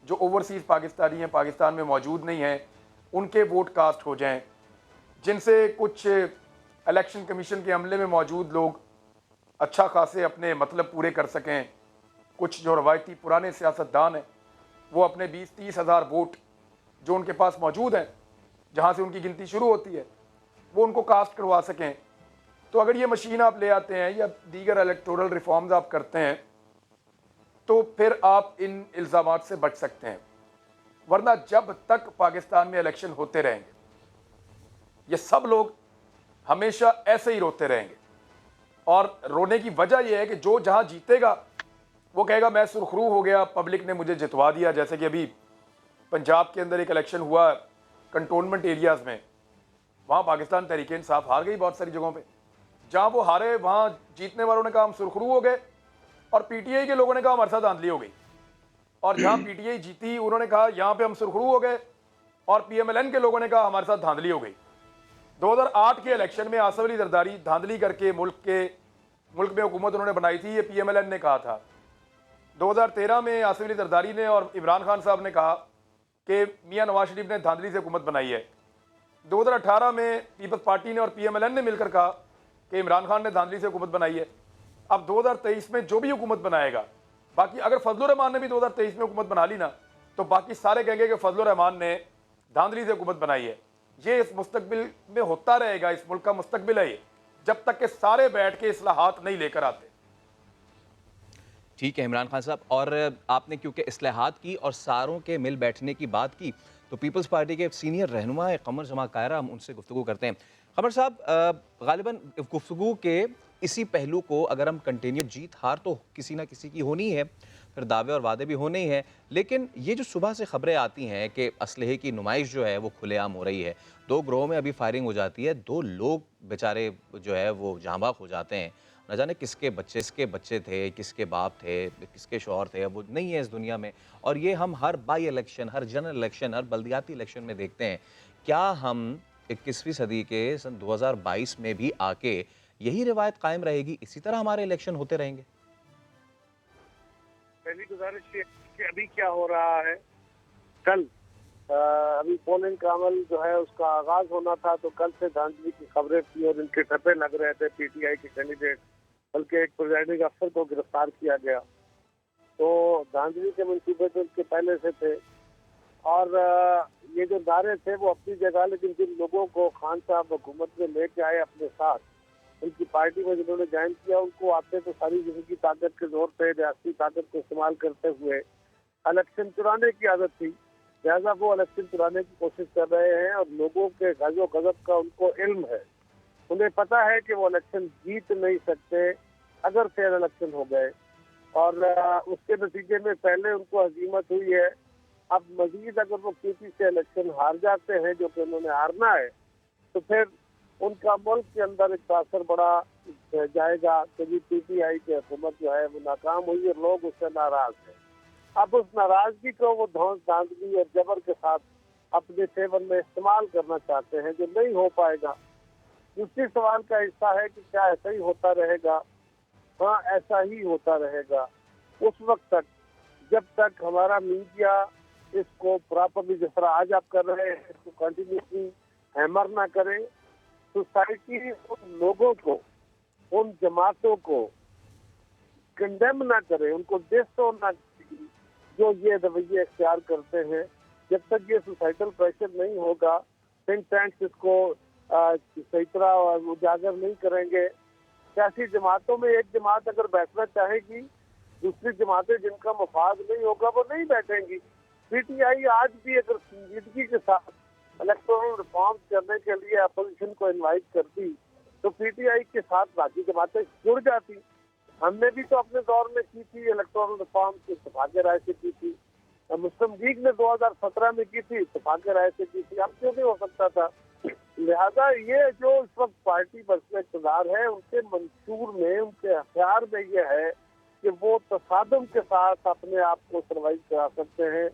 जो ओवरसीज़ पाकिस्तानी हैं, पाकिस्तान में मौजूद नहीं हैं, उनके वोट कास्ट हो जाएं, जिनसे कुछ इलेक्शन कमीशन के अमले में मौजूद लोग अच्छा खासे अपने मतलब पूरे कर सकें। कुछ जो रवायती पुराने सियासतदान हैं वो अपने 20-30 हज़ार वोट जो उनके पास मौजूद हैं, जहाँ से उनकी गिनती शुरू होती है, वो उनको कास्ट करवा सकें। तो अगर ये मशीन आप ले आते हैं या दीगर इलेक्टोरल रिफॉर्म्स आप करते हैं तो फिर आप इन इल्ज़ामात से बच सकते हैं। वरना जब तक पाकिस्तान में इलेक्शन होते रहेंगे ये सब लोग हमेशा ऐसे ही रोते रहेंगे। और रोने की वजह यह है कि जो जहाँ जीतेगा वो कहेगा मैं सुरखरू हो गया, पब्लिक ने मुझे जितवा दिया। जैसे कि अभी पंजाब के अंदर एक इलेक्शन हुआ कंटोनमेंट एरियाज़ में, वहाँ पाकिस्तान तहरीक इंसाफ हार गई बहुत सारी जगहों पे। जहाँ वो हारे वहाँ जीतने वालों ने कहा हम सुरखरू हो गए और पीटीआई के लोगों ने कहा हमारे साथ धांधली हो गई। और जहाँ पीटीआई जीती उन्होंने कहा यहाँ पे हम सुरखरू हो गए और पीएमएलएन के लोगों ने कहा हमारे साथ धांधली हो गई। 2008 के इलेक्शन में आसिफ अली जरदारी धांधली करके मुल्क में हुकूमत उन्होंने बनाई थी, ये पीएमएलएन ने कहा था। 2013 में आसिफ अली जरदारी ने और इमरान खान साहब ने कहा कि मियां नवाज शरीफ ने धांधली से हुकूमत बनाई है। 2018 में पीपल्स पार्टी ने और पीएमएलएन ने मिलकर कहा कि इमरान खान ने धांधली से हुकूमत बनाई है। अब 2023 में जो भी हुकूमत बनाएगा, बाकी अगर फजलुर रहमान ने भी 2023 में हुकूमत बना ली ना, तो बाकी सारे कहेंगे कि फजलुर रहमान ने धांधली से हुकूमत बनाई है। ये इस मुस्तकबिल में होता रहेगा, इस मुल्क का मुस्तकबिल है ये, जब तक कि सारे बैठ के इस्लाहात नहीं लेकर आते। ठीक है इमरान खान साहब, और आपने क्योंकि इस्लाहात की और सारों के मिल बैठने की बात की, तो पीपल्स पार्टी के सीनियर रहनुमा कमर जमा कायरा, हम उनसे गुफ्तगू करते हैं। कमर साहब, गालिबन गुफ्तगू के इसी पहलू को अगर हम कंटिन्यू, जीत हार तो किसी ना किसी की होनी है, फिर दावे और वादे भी होने ही हैं, लेकिन ये जो सुबह से खबरें आती हैं कि असलहे की नुमाइश जो है वो खुलेआम हो रही है, 2 ग्रोह में अभी फायरिंग हो जाती है, 2 लोग बेचारे जो है वो जहाँ हो जाते हैं, न जाने किसके बच्चे थे, किसके बाप थे, किसके शौहर थे, वो नहीं है इस दुनिया में। और ये हम हर बाई इलेक्शन, हर जनरल इलेक्शन, हर बल्दियाती इलेक्शन में देखते हैं। क्या हम 21वीं सदी के सन 2022 में भी आके यही रिवायत कायम रहेगी, इसी तरह हमारे इलेक्शन होते रहेंगे? पहली गुजारिश ये कि अभी क्या हो रहा है, कल अभी पोलिंग का अमल जो है उसका आगाज होना था, तो कल से धांधली की खबरें थी और इनके ठप्पे लग रहे थे पीटीआई के कैंडिडेट, बल्कि एक प्रिजाइडिंग अफसर को गिरफ्तार किया गया। तो धांधली के मंसूबे तो उसके पहले से थे और ये जो नारे थे वो अपनी जगह, लेकिन जिन लोगों को खान साहब हुकूमत में लेके आए अपने साथ, उनकी पार्टी में जिन्होंने ज्वाइन किया, उनको आते तो सारी जिंदगी ताकत के जोर पे रियासती ताकत को इस्तेमाल करते हुए इलेक्शन चुराने की आदत थी, लिहाजा वो इलेक्शन चुराने की कोशिश कर रहे हैं और लोगों के गजो गजब का उनको इल्म है। उन्हें पता है कि वो इलेक्शन जीत नहीं सकते अगर फेयर इलेक्शन हो गए, और उसके नतीजे में पहले उनको हजीमत हुई है। अब मजीद अगर वो किसी से इलेक्शन हार जाते हैं, जो कि उन्होंने हारना है, तो फिर उनका मुल्क के अंदर एक असर बड़ा जाएगा कि जी पीटीआई की हुकूमत जो है वो नाकाम हुई और लोग उससे नाराज हैं। अब उस नाराजगी को वो धौंस धांधली और जबर के साथ अपने फेवर में इस्तेमाल करना चाहते हैं, जो नहीं हो पाएगा। दूसरी सवाल का हिस्सा है कि क्या ऐसा ही होता रहेगा? हाँ, ऐसा ही होता रहेगा उस वक्त तक जब तक हमारा मीडिया इसको प्रॉपरली, जिस तरह आज आप कर रहे हैं, इसको कंटिन्यूसली हैमर ना करें। सोसाइटी उन लोगों को, उन जमातों को कंडेम ना करे, उनको डिसोन ना करे जो ये रवैये इख्तियार करते हैं। जब तक ये सोसाइटल प्रेशर नहीं होगा, थिंक टैंक्स इसको सही तरह उजागर नहीं करेंगे, सियासी जमातों में एक जमात अगर बैठना चाहेगी, दूसरी जमातें जिनका मफाद नहीं होगा वो नहीं बैठेंगी। पीटीआई आज भी अगर संजीदगी के साथ इलेक्टोरल रिफॉर्म करने के लिए अपोजिशन को इनवाइट करती तो पीटीआई के साथ बाकी जमातें जुड़ जाती। हमने भी तो अपने दौर में की थी इलेक्टोरल रिफॉर्म, इत्तेफाक राय से की थी। मुस्लिम लीग ने 2017 में की थी, इत्तेफाक राय से की थी। अब क्यों नहीं हो सकता था? लिहाजा ये जो इस वक्त पार्टी बरसने इक़्तिदार है, उनके मंशूर में, उनके हथियार में ये है कि वो तसादम के साथ अपने आप को सर्वाइव करा सकते हैं,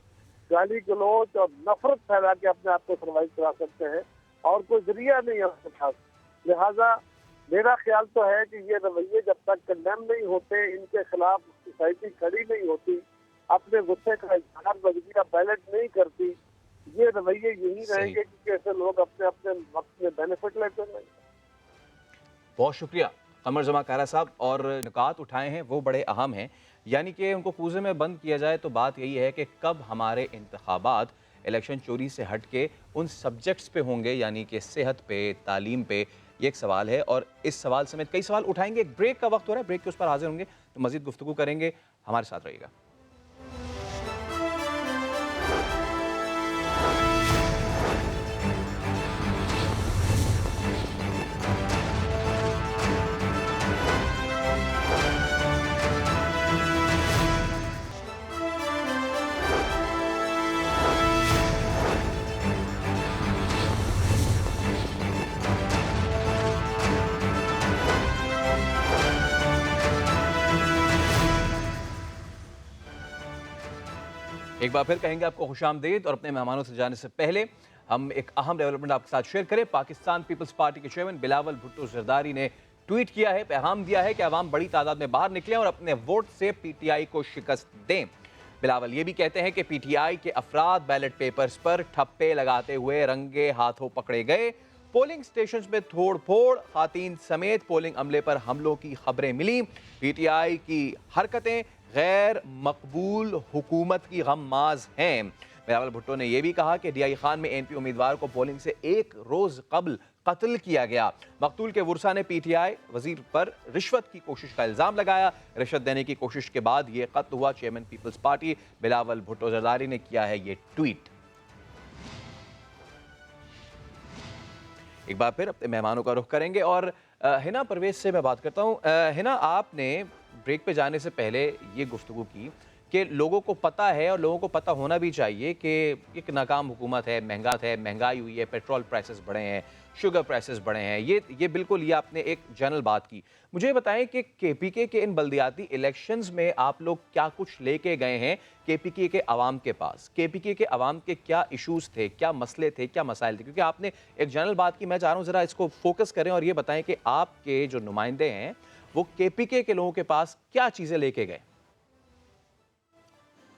गाली गलौज और नफरत फैला के अपने आप को सर्वाइव करा सकते हैं, और कोई जरिया नहीं है उनके पास। लिहाजा मेरा ख्याल तो है कि ये रवैये जब तक कंडेम नहीं होते, इनके खिलाफ सोसाइटी खड़ी नहीं होती, अपने गुस्से का इजहार बजरिया बैलेट नहीं करती, ये रवैये यही रहेंगे कि कैसे लोग अपने अपने वक्त में बेनिफिट लेते हैं। बहुत शुक्रिया कमर जमा कारा साहब। और निकात उठाए हैं वो बड़े अहम हैं, यानी कि उनको कूजे में बंद किया जाए तो बात यही है कि कब हमारे इंतखाबात इलेक्शन चोरी से हट के उन सब्जेक्ट्स पे होंगे, यानी कि सेहत पे, तालीम पे। ये एक सवाल है और इस सवाल समेत कई सवाल उठाएंगे। एक ब्रेक का वक्त हो रहा है, ब्रेक के उस पर हाजिर होंगे तो मजीद गुफ्तगू करेंगे। हमारे साथ रहिएगा। एक बार फिर कहेंगे आपको खुशामदीद, और अपने मेहमानों से जाने से पहले हम एक अहम डेवलपमेंट आपके साथ शेयर करें। पाकिस्तान पीपल्स पार्टी के चेयरमैन बिलावल भुट्टो जरदारी ने ट्वीट किया है, पैगाम दिया है कि अवाम बड़ी तादाद में बाहर निकलें और अपने वोट से पीटीआई को शिकस्त दें। बिलावल ये भी कहते हैं कि पीटीआई के अफराद बैलेट पेपर्स पर ठप्पे लगाते हुए रंगे हाथों पकड़े गए। पोलिंग स्टेशन में तोड़ फोड़, खातीन समेत पोलिंग अमले पर हमलों की खबरें मिली। पीटीआई की हरकतें गैर मकबूल हुकूमत की गम्माज हैं। बिलावल भुट्टो ने यह भी कहा कि डीआई खान में एनपी उम्मीदवार को पोलिंग से एक रोज कबल कत्ल किया गया। मकतूल के वुरसा ने पीटीआई वजीर पर रिश्वत की कोशिश का इल्जाम लगाया। रिश्वत देने की कोशिश के बाद यह कत्ल हुआ। चेयरमैन पीपल्स पार्टी बिलावल भुट्टो जरदारी ने किया है ये ट्वीट। एक बार फिर अपने मेहमानों का रुख करेंगे और हिना परवेज से मैं बात करता हूँ। हिना, आपने ब्रेक पे जाने से पहले ये गुफ्तगू की कि लोगों को पता है और लोगों को पता होना भी चाहिए कि एक नाकाम हुकूमत है, महंगाई हुई है, पेट्रोल प्राइसेस बढ़े हैं, शुगर प्राइसेस बढ़े हैं। ये बिल्कुल ये आपने एक जनरल बात की। मुझे बताएं कि केपीके के इन बल्दियाती इलेक्शंस में आप लोग क्या कुछ लेके गए हैं केपीके के अवाम के पास? केपीके के अवाम के क्या इश्यूज थे, क्या मसले थे, क्या मसाइल थे? क्योंकि आपने एक जनरल बात की, मैं चाह रहा हूँ ज़रा इसको फोकस करें और ये बताएं कि आपके जो नुमाइंदे हैं वो केपीके के लोगों के पास क्या चीज़ें लेके गए?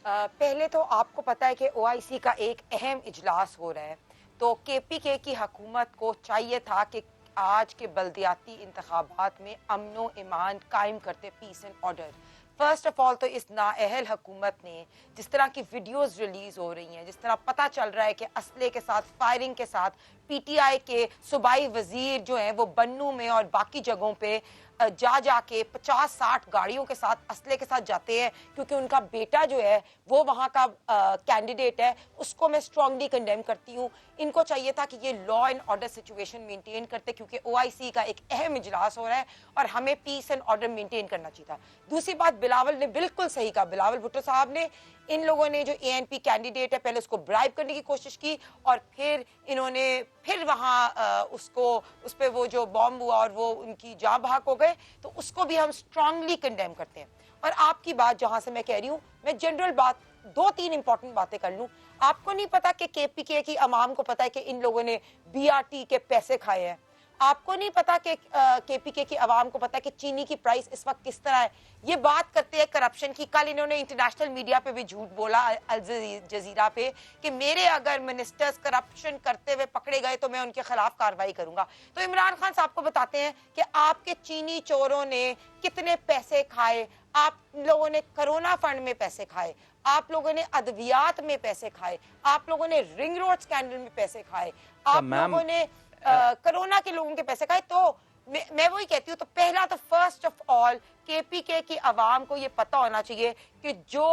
पहले तो आपको पता है कि ओआईसी का एक अहम इजलास हो रहा है, तो केपीके की हुकूमत को चाहिए था कि आज के बल्दियाती इंतखाबात में अमनो ईमान कायम करते, peace and order. First of all तो इस नाअहल हुकूमत ने जिस तरह की वीडियोस रिलीज हो रही हैं, जिस तरह पता चल रहा है कि असले के साथ, फायरिंग के साथ पीटीआई के सूबाई वजीर जो हैं वो बन्नू में और बाकी जगहों पे जाके 50-60 गाड़ियों के साथ, असले के साथ जाते हैं, क्योंकि उनका बेटा जो है वो वहाँ का कैंडिडेट है। उसको मैं स्ट्रांगली कंडेम करती हूँ। इनको चाहिए था कि ये law and order situation maintain करते, क्योंकि ओआईसी का एक अहम इजलास हो रहा है और हमें पीस एंड ऑर्डर मेंटेन करना चाहिए था। दूसरी बात, बिलावल ने बिल्कुल सही कहा, बिलावल भुट्टो साहब ने, इन लोगों ने जो एएनपी कैंडिडेट है पहले उसको ब्राइब करने की कोशिश की और फिर इन्होंने फिर वहाँ उस पे वो जो बॉम्ब हुआ और वो उनकी जान बहक हो गए, तो उसको भी हम स्ट्रांगली कंडेम करते हैं। और आपकी बात जहां से मैं कह रही हूँ, मैं जनरल बात 2-3 इंपॉर्टेंट बातें कर लूं। आपको नहीं पता कि केपीके की अवाम को पता है कि इन लोगों ने बीआरटी के पैसे खाए हैं? आपको नहीं पता कि केपीके की अवाम को पता है कि चीनी की प्राइस इस वक्त किस तरह है? ये बात करते हैं करप्शन की। कल इन्होंने इंटरनेशनल मीडिया पे भी झूठ बोला, अल जजीरा पे, कि मेरे अगर मिनिस्टर्स करप्शन करते हुए पकड़े गए तो मैं उनके खिलाफ कार्रवाई करूंगा। तो इमरान खान साहब को बताते हैं कि आपके चीनी चोरों ने कितने पैसे खाए। आप लोगों ने कोरोना फंड में पैसे खाए, आप लोगों ने अद्वियात में पैसे खाए, आप लोगों ने रिंग रोड स्कैंडल में पैसे खाए, आप लोगों ने कोरोना के लोगों के पैसे खाए। तो मैं वही कहती हूँ, तो पहला तो फर्स्ट ऑफ ऑल KPK की आवाम को ये पता होना चाहिए कि जो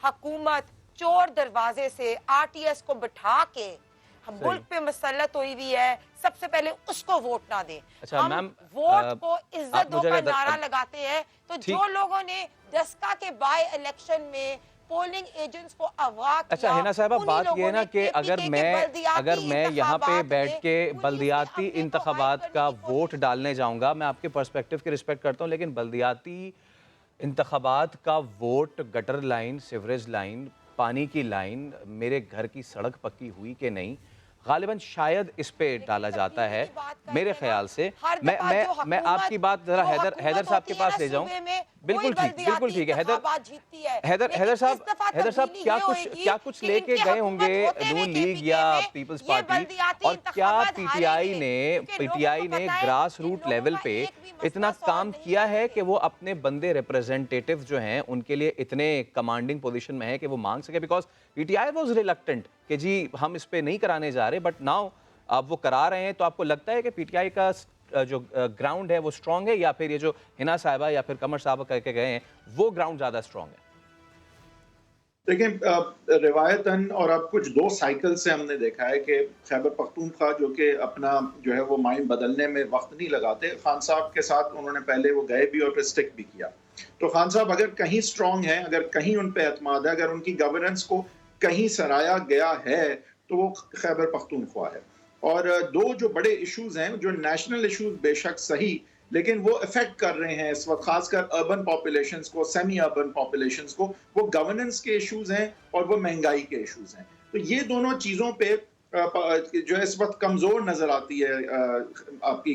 हुकूमत चोर दरवाजे से RTS को बिठा के हम मुल्क पे मुसल्लत हुई हुई है, सबसे पहले उसको वोट ना दें। अच्छा, हम मैम, वोट को इज्जत दो का मुझे नारा लगाते हैं, तो जो लोगों ने डस्का के बाय इलेक्शन में पोलिंग एजेंट्स को अगवा किया, अच्छा हिना साहबा, उन्हीं बात लोगों ये है ना ने कि KPK अगर के मैं बल्दियाती यहाँ पे इंतखाबात बैठ में के उन्हीं से बल्दियाती अपने को इंतखाबात हाइड का करने की वोट डालने जाऊंगा, मैं आपके पर्सपेक्टिव की रिस्पेक्ट करता हूँ, लेकिन बल्दियाती इंतखाबात का vote gutter line, sewerage line, पानी की लाइन, मेरे घर की सड़क पक्की हुई कि नहीं, गालिबन शायद इस पे डाला जाता है मेरे ख्याल से। मैं आपकी बात जरा हैदर साहब के पास ले जाऊं। बिल्कुल ठीक है हैदर साहब क्या कुछ लेके गए होंगे नून लीग या पीपल्स पार्टी, और क्या पीटीआई ने ग्रास रूट लेवल पे इतना काम किया है कि वो अपने बंदे रिप्रेजेंटेटिव जो हैं उनके लिए इतने कमांडिंग पोजीशन में है कि वो मांग सके? बिकॉज पीटीआई वाज रिलक्टेंट कि जी हम इस पे नहीं कराने जा रहे, बट नाउ अब वो करा रहे हैं। तो आपको लगता है कि पीटीआई का जो ग्राउंड है वो स्ट्रांग है, या फिर ये जो हिना साहिबा या फिर कमर साहब करके गए हैं वो ग्राउंड ज्यादा स्ट्रांग है? देखिए, रिवायतन और अब कुछ 2 साइकिल से हमने देखा है कि खैबर पख्तूनख्वा जो कि अपना जो है वो माइंड बदलने में वक्त नहीं लगाते, खान साहब के साथ उन्होंने पहले वो गए भी और फिर स्टिक भी किया। तो खान साहब अगर कहीं स्ट्रांग है, अगर कहीं उन पे एतमाद है, अगर उनकी गवर्नेंस को कहीं सराया गया है तो वो खैबर पख्तूनख्वा है। और 2 जो बड़े इश्यूज हैं, जो नेशनल इश्यूज बेशक सही, लेकिन वो इफेक्ट कर रहे हैं इस वक्त खासकर अर्बन पॉपुलेशंस को, सेमी अर्बन पॉपुलेशंस को, वो गवर्नेंस के इश्यूज हैं और वो महंगाई के इश्यूज हैं। तो ये दोनों चीज़ों पे जो है इस वक्त कमज़ोर नज़र आती है आपकी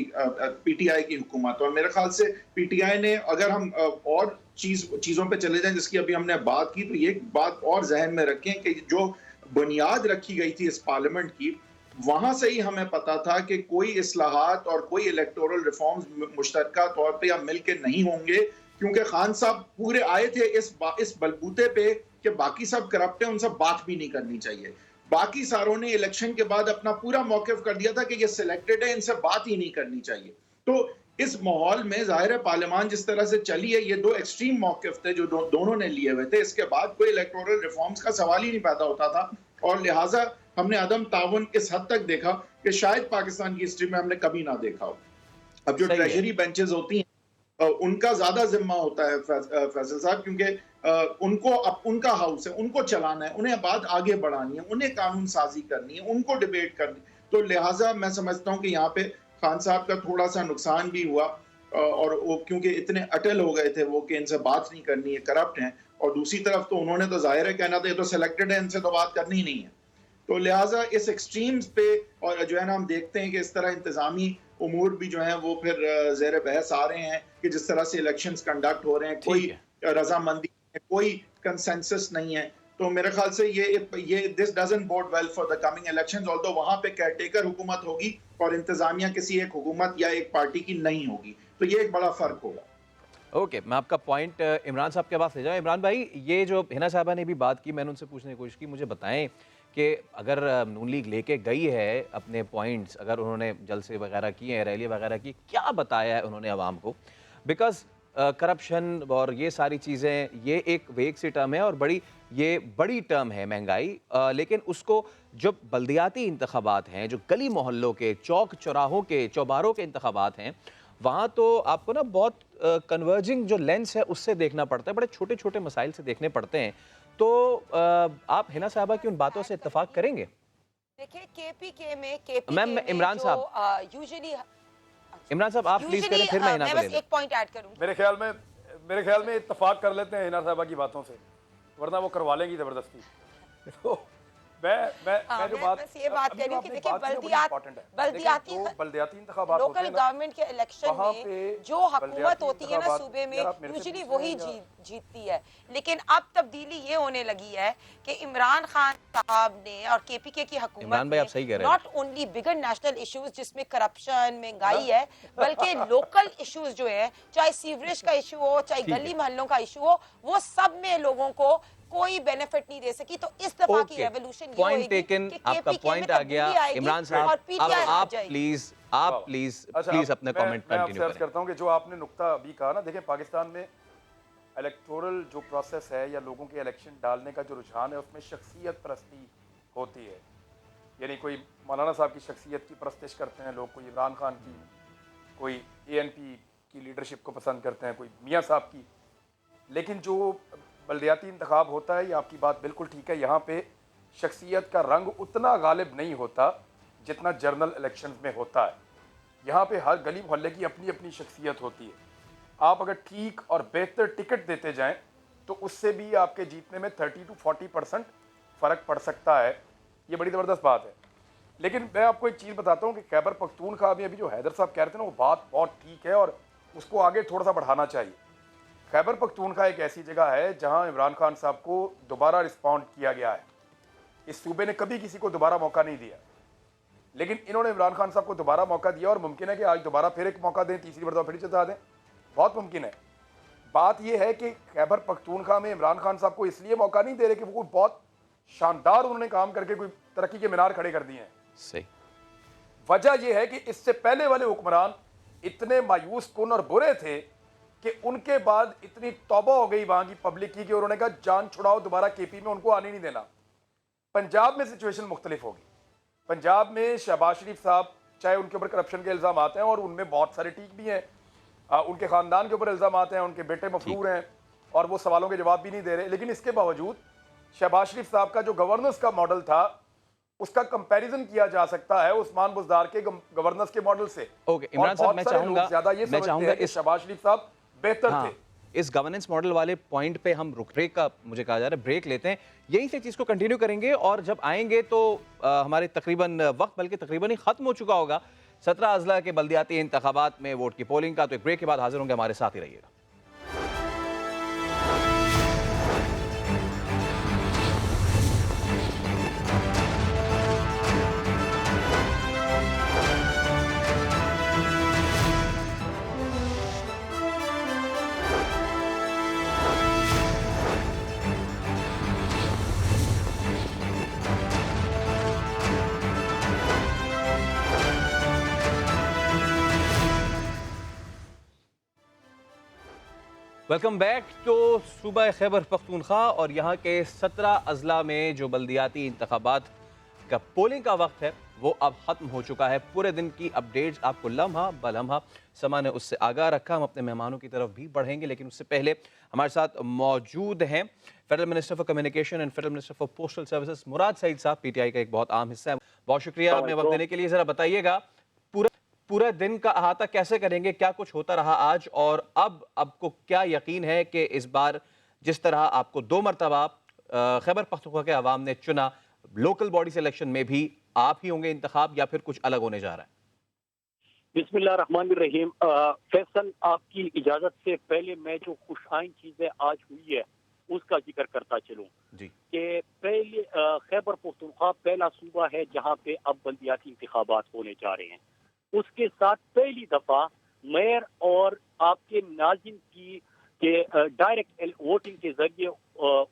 पीटीआई की हुकूमत। और मेरे ख्याल से पीटीआई ने, अगर हम और चीज़ों पे चले जाएं जिसकी अभी हमने बात की, तो ये बात और जहन में रखें कि जो बुनियाद रखी गई थी इस पार्लियामेंट की, वहां से ही हमें पता था कि कोई इस्लाहात और कोई इलेक्टोरल रिफॉर्म्स मुश्तरका तौर पे या मिलके नहीं होंगे, क्योंकि खान साहब पूरे आए थे इस बलबूते पे कि बाकी सब करप्ट है, उनसे बात भी नहीं करनी चाहिए। बाकी सारों ने इलेक्शन के बाद अपना पूरा मौकिफ कर दिया था कि ये सिलेक्टेड है, इनसे बात ही नहीं करनी चाहिए। तो इस माहौल में जाहिर है पार्लियामान जिस तरह से चली है, ये 2 एक्सट्रीम मौकिफ थे जो दोनों ने लिए हुए थे। इसके बाद कोई इलेक्टोरल रिफॉर्म्स का सवाल ही नहीं पैदा होता था, और लिहाजा हमने अदम ताउन इस हद तक देखा कि शायद पाकिस्तान की हिस्ट्री में हमने कभी ना देखा हो। अब जो ट्रेजरी बेंचेस होती हैं उनका ज्यादा जिम्मा होता है फैसल साहब, क्योंकि उनको अब उनका हाउस है, उनको चलाना है, उन्हें बात आगे बढ़ानी है, उन्हें कानून साजी करनी है, उनको डिबेट करनी। तो लिहाजा मैं समझता हूँ कि यहाँ पे खान साहब का थोड़ा सा नुकसान भी हुआ, और वो क्योंकि इतने अटल हो गए थे वो कि इनसे बात नहीं करनी है, करप्ट हैं। और दूसरी तरफ तो उन्होंने तो जाहिर है कहना था ये तो सिलेक्टेड है, इनसे तो बात करनी ही नहीं है। तो लिहाजा इस एक्सट्रीम्स पे और जो है ना हम देखते हैं कि इस तरह इंतजामी उमूर भी जो है वो फिर ज़ेर बहस आ रहे हैं कि जिस तरह से इलेक्शंस कंडक्ट हो रहे हैं, कोई रजामंदी, कोई कंसेंसस नहीं है। तो मेरे ख्याल से ये this doesn't bode well for the coming elections, although वहां पे केयरटेकर हुकूमत होगी और इंतजामिया किसी एक हुकूमत या एक पार्टी की नहीं होगी। तो ये एक बड़ा फर्क होगा। ओके, मैं आपका पॉइंट इमरान साहब के पास ले जाऊँ। इमरान भाई, ये जो हिना साहबा ने भी बात की, मैंने उनसे पूछने की कोशिश की, मुझे बताएं कि अगर नून लीग लेके गई है अपने पॉइंट्स, अगर उन्होंने जलसे वगैरह किए हैं, रैली वगैरह की, क्या बताया है उन्होंने आवाम को? बिकॉज करप्शन और ये सारी चीज़ें, ये एक वेग सी टर्म है और बड़ी टर्म है महंगाई, लेकिन उसको जो बल्दियाती इंतखाबात हैं, जो गली मोहल्लों के, चौक चौराहों के, चौबारों के इंतखाबात हैं, वहाँ तो आपको ना बहुत कन्वर्जिंग जो लेंस है उससे देखना पड़ता है, बड़े छोटे छोटे मसाइल से देखने पड़ते हैं। तो आप हिना साहबा की उन बातों से इत्तेफाक करेंगे? देखिए, केपीके में मैम, इमरान साहब, यूजुअली इमरान साहब आप प्लीज करें, फिर मैं हिना को ले लूं। एक पॉइंट ऐड करूंगी। मेरे ख्याल में इत्तेफाक कर लेते हैं हिना साहबा की बातों से, वरना वो करवा लेंगी जबरदस्ती। तो मैं जो बात ये बात कर रही हूँ कि देखिए, बल्दियाती इंतखाबात, लोकल गवर्नमेंट के इलेक्शन में जो हुकूमत होती है ना सूबे में, यूजुअली वही जीतती है। लेकिन अब तब्दीली ये होने लगी है कि इमरान खान साहब ने और केपीके की हुकूमत ने not only bigger national issues जिसमें करप्शन, महंगाई है, बल्कि लोकल इश्यूज जो है, चाहे सीवरेज का इशू हो, चाहे गली मोहल्लों का इशू हो, वो सब में लोगों को कोई बेनिफिट नहीं दे सकी। तो इस दफा की रेवोल्यूशन पॉइंट टेकन, आपका पॉइंट आ गया। इमरान साहब, अब आप प्लीज आप वाह। प्लीज अच्छा, प्लीज अब अपने मैं कमेंट आपसे कंटिन्यू अर्ज करें। करता हूं कि जो आपने नुक्ता अभी कहा ना, देखें पाकिस्तान में इलेक्टोरल जो प्रोसेस है या लोगों के इलेक्शन डालने का जो रुझान है उसमें शख्सियत परस्ती होती है। यानी कोई मौलाना साहब की शख्सियत की परस्तिश करते हैं लोग, कोई इमरान खान की, कोई ANP की लीडरशिप को पसंद करते हैं, कोई मियाँ साहब की। लेकिन जो बल्दियाती इंतखाब होता है, ये आपकी बात बिल्कुल ठीक है, यहाँ पे शख्सियत का रंग उतना गालिब नहीं होता जितना जनरल इलेक्शन में होता है। यहाँ पे हर गली मोहल्ले की अपनी अपनी शख्सियत होती है। आप अगर ठीक और बेहतर टिकट देते जाएं तो उससे भी आपके जीतने में 30 to 40% फ़र्क पड़ सकता है। ये बड़ी ज़बरदस्त बात है। लेकिन मैं आपको एक चीज़ बताता हूँ कि खैबर पख्तूनख्वा में अभी जो हैदर साहब कह रहे थे ना, वो बात बहुत ठीक है और उसको आगे थोड़ा सा बढ़ाना चाहिए। खैबर पख्तूनख्वा एक ऐसी जगह है जहाँ इमरान खान साहब को दोबारा रिस्पॉन्ड किया गया है। इस सूबे ने कभी किसी को दोबारा मौका नहीं दिया, लेकिन इन्होंने इमरान खान साहब को दोबारा मौका दिया और मुमकिन है कि आज दोबारा फिर एक मौका दें, तीसरी मरतबा फिर जिता दें, बहुत मुमकिन है। बात यह है कि खैबर पख्तूनख्वा में इमरान खान साहब को इसलिए मौका नहीं दे रहे कि वो कोई बहुत शानदार उन्होंने काम करके कोई तरक्की के मीनार खड़े कर दिए हैं। सही। वजह यह है कि इससे पहले वाले हुक्मरान इतने मायूस कुन और बुरे थे कि उनके बाद इतनी तौबा हो गई वहां की पब्लिक की कि उन्होंने कहा जान छुड़ाओ, दोबारा KP में उनको आने नहीं देना। पंजाब में सिचुएशन मुख्तलिफ होगी। पंजाब में शहबाज शरीफ साहब, चाहे उनके ऊपर करप्शन के इल्ज़ाम आते हैं और उनमें बहुत सारे ठीक भी हैं, उनके ख़ानदान के ऊपर इल्ज़ाम आते हैं, उनके बेटे मफरूर हैं और वो सवालों के जवाब भी नहीं दे रहे, लेकिन इसके बावजूद शहबाज शरीफ साहब का जो गवर्नेंस का मॉडल था उसका कंपैरिजन किया जा सकता है उस्मान बुज़दार के गवर्नेंस के मॉडल से। ओके इमरान साहब, मैं चाहूंगा शहबाज शरीफ साहब बेहतर थे। इस गवर्नेंस मॉडल वाले पॉइंट पे हम ब्रेक का, मुझे कहा जा रहा है ब्रेक लेते हैं, यहीं से चीज़ को कंटिन्यू करेंगे और जब आएंगे तो हमारे तकरीबन वक्त बल्कि तकरीबन ही खत्म हो चुका होगा 17 अजला के बल्दियाती इंतखाबात में वोट की पोलिंग का। तो एक ब्रेक के बाद हाजिर होंगे, हमारे साथ ही रहिएगा। Welcome back. तो सूबा खैबर पख्तूनख्वा और यहाँ के 17 अजला में जो बल्दियाती इंतखाबात का पोलिंग का वक्त है वो अब ख़त्म हो चुका है। पूरे दिन की अपडेट्स आपको लम्हा बलम्हा समा ने उससे आगाह रखा। हम अपने मेहमानों की तरफ भी बढ़ेंगे, लेकिन उससे पहले हमारे साथ मौजूद हैं federal minister for communication and federal minister for postal services Murad Saeed साहब, PTI का एक बहुत आम हिस्सा है। बहुत शुक्रिया अपने वक्त देने के लिए। ज़रा बताइएगा पूरा दिन का अहाता कैसे करेंगे, क्या कुछ होता रहा आज और अब आपको क्या यकीन है कि इस बार जिस तरह आपको 2 मरतबा खैबर पख्तूनख्वा के अवाम ने चुना, लोकल बॉडी सिलेक्शन में भी आप ही होंगे इंतखाब या फिर कुछ अलग होने जा रहा है? बिस्मिल्लाहिर्रहमानिर्रहीम। फैसल, आपकी इजाजत से पहले मैं जो खुशाइन चीजें आज हुई है उसका जिक्र करता चलूं जी कि पहले खैबर पख्तूनख्वा पहला सूबा है जहां पे अब बल्दियाती इंतखाबात होने जा रहे हैं। उसके साथ पहली दफा मेयर और आपके नाज़िम की के डायरेक्ट वोटिंग के जरिए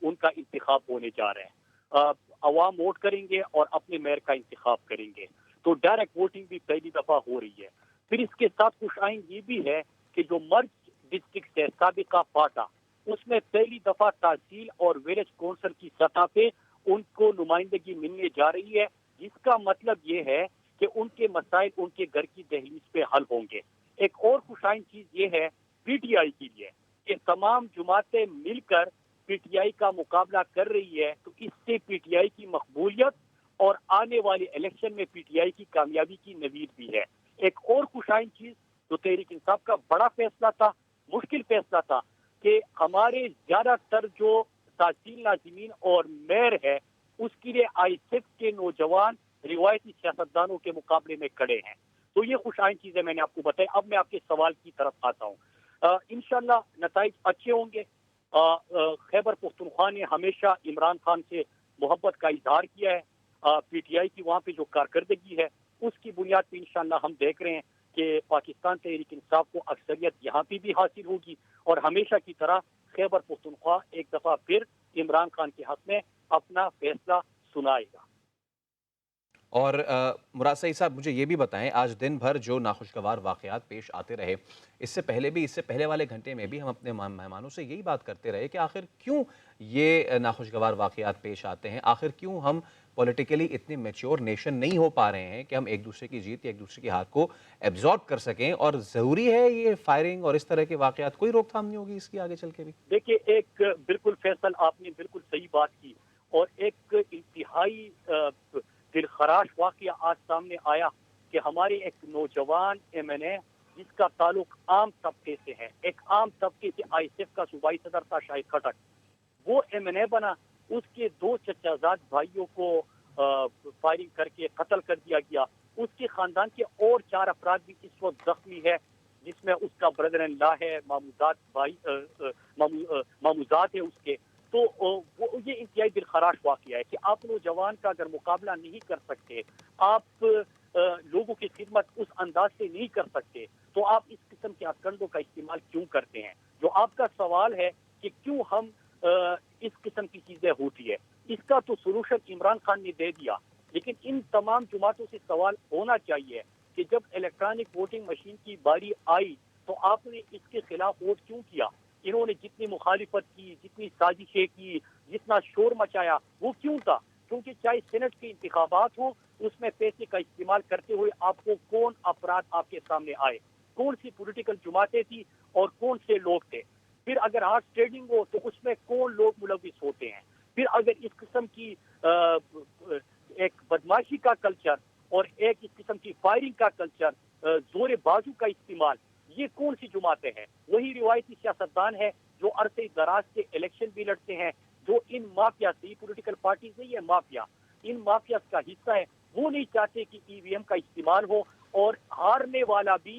उनका इंतखाब होने जा रहे हैं। अवाम वोट करेंगे और अपने मेयर का इंतखाब करेंगे, तो डायरेक्ट वोटिंग भी पहली दफा हो रही है। फिर इसके साथ खुशाइन ये भी है कि जो मर्ज डिस्ट्रिक्ट है साबिका फाटा, उसमें पहली दफा तहसील और विलेज कौंसिल की सतह पे उनको नुमाइंदगी मिलने जा रही है, जिसका मतलब ये है कि उनके मसाइल उनके घर की दहलीज पे हल होंगे। एक और खुशाइन चीज ये है PTI के लिए कि तमाम जमातें मिलकर PTI का मुकाबला कर रही है, तो इससे PTI की मकबूलियत और आने वाले इलेक्शन में PTI की कामयाबी की नवीद भी है। एक और खुशाइन चीज तो तहरीक इंसाफ का बड़ा फैसला था, मुश्किल फैसला था कि हमारे ज्यादातर जो तहसील नाज़िमीन और मेयर है उसके लिए ISF के नौजवान रिवायती सियासतदानों के मुकाबले में खड़े हैं। तो ये खुशाइन चीजें मैंने आपको बताई। अब मैं आपके सवाल की तरफ आता हूँ। इंशाल्लाह नताइज अच्छे होंगे। खैबर पख्तूनख्वा ने हमेशा इमरान खान से मोहब्बत का इजहार किया है। PTI की वहाँ पे जो कारकर्दगी है उसकी बुनियाद पर इंशाल्लाह हम देख रहे हैं कि पाकिस्तान तहरीक इंसाफ को अक्सरियत यहाँ पे भी हासिल होगी और हमेशा की तरह खैबर पख्तूनख्वा एक दफा फिर इमरान खान के हक में अपना फैसला सुनाएगा। और मुराद सईद साहब, मुझे ये भी बताएं, आज दिन भर जो नाखुशगवार वाक़यात पेश आते रहे, इससे पहले वाले घंटे में भी हम अपने मेहमानों से यही बात करते रहे कि आखिर क्यों ये नाखुशगवार वाक़यात पेश आते हैं, आखिर क्यों हम पॉलिटिकली इतने मैच्योर नेशन नहीं हो पा रहे हैं कि हम एक दूसरे की जीत या एक दूसरे की हार को एब्जॉर्ब कर सकें, और ज़रूरी है ये फायरिंग और इस तरह के वाक़यात, कोई रोकथाम नहीं होगी इसकी आगे चल के भी? देखिए, एक बिल्कुल फैसल, आपने बिल्कुल सही बात की, और एक इंतहाई दिलखराश वाक़या आज सामने आया कि हमारे एक नौजवान MNA जिसका ताल्लुक आम तबके से है, एक आम तबके से ISF का सूबाई सदर था शाहिद खटक, वो MNA बना, उसके 2 चचाजाद भाइयों को फायरिंग करके कत्ल कर दिया गया। उसके खानदान के और 4 अफराद भी इस वक्त जख्मी है, जिसमें उसका ब्रदर इन लॉ है, मामूजात भाई मामूजात है उसके। तो वो ये इंतहाई दिलखराश वाक़या है कि आप नौजवान का अगर मुकाबला नहीं कर सकते, आप लोगों की खिदमत उस अंदाज से नहीं कर सकते, तो आप इस किस्म के हथकंडों का इस्तेमाल क्यों करते हैं? जो आपका सवाल है कि क्यों हम इस किस्म की चीजें होती है, इसका तो सोल्यूशन इमरान खान ने दे दिया। लेकिन इन तमाम जमातों से सवाल होना चाहिए कि जब इलेक्ट्रॉनिक वोटिंग मशीन की बारी आई तो आपने इसके खिलाफ वोट क्यों किया? इन्होंने जितनी मुखालिफत की, जितनी साजिशें की, जितना शोर मचाया, वो क्यों था? क्योंकि चाहे सेनेट के इंतखाबात हो, उसमें पैसे का इस्तेमाल करते हुए आपको कौन अफराद आपके सामने आए, कौन सी पॉलिटिकल जमातें थी और कौन से लोग थे। फिर अगर हार्स ट्रेडिंग हो तो उसमें कौन लोग मुलविस होते हैं। फिर अगर इस किस्म की एक बदमाशी का कल्चर और एक इस किस्म की फायरिंग का कल्चर, जोरे बाजू का इस्तेमाल, ये कौन सी जमातें हैं? वही रिवायती सियासतदान है जो अरसे दराज से इलेक्शन भी लड़ते हैं, जो इन माफिया से, ये पॉलिटिकल पार्टीज नहीं है, माफिया, इन माफिया का हिस्सा है। वो नहीं चाहते कि EVM का इस्तेमाल हो और हारने वाला भी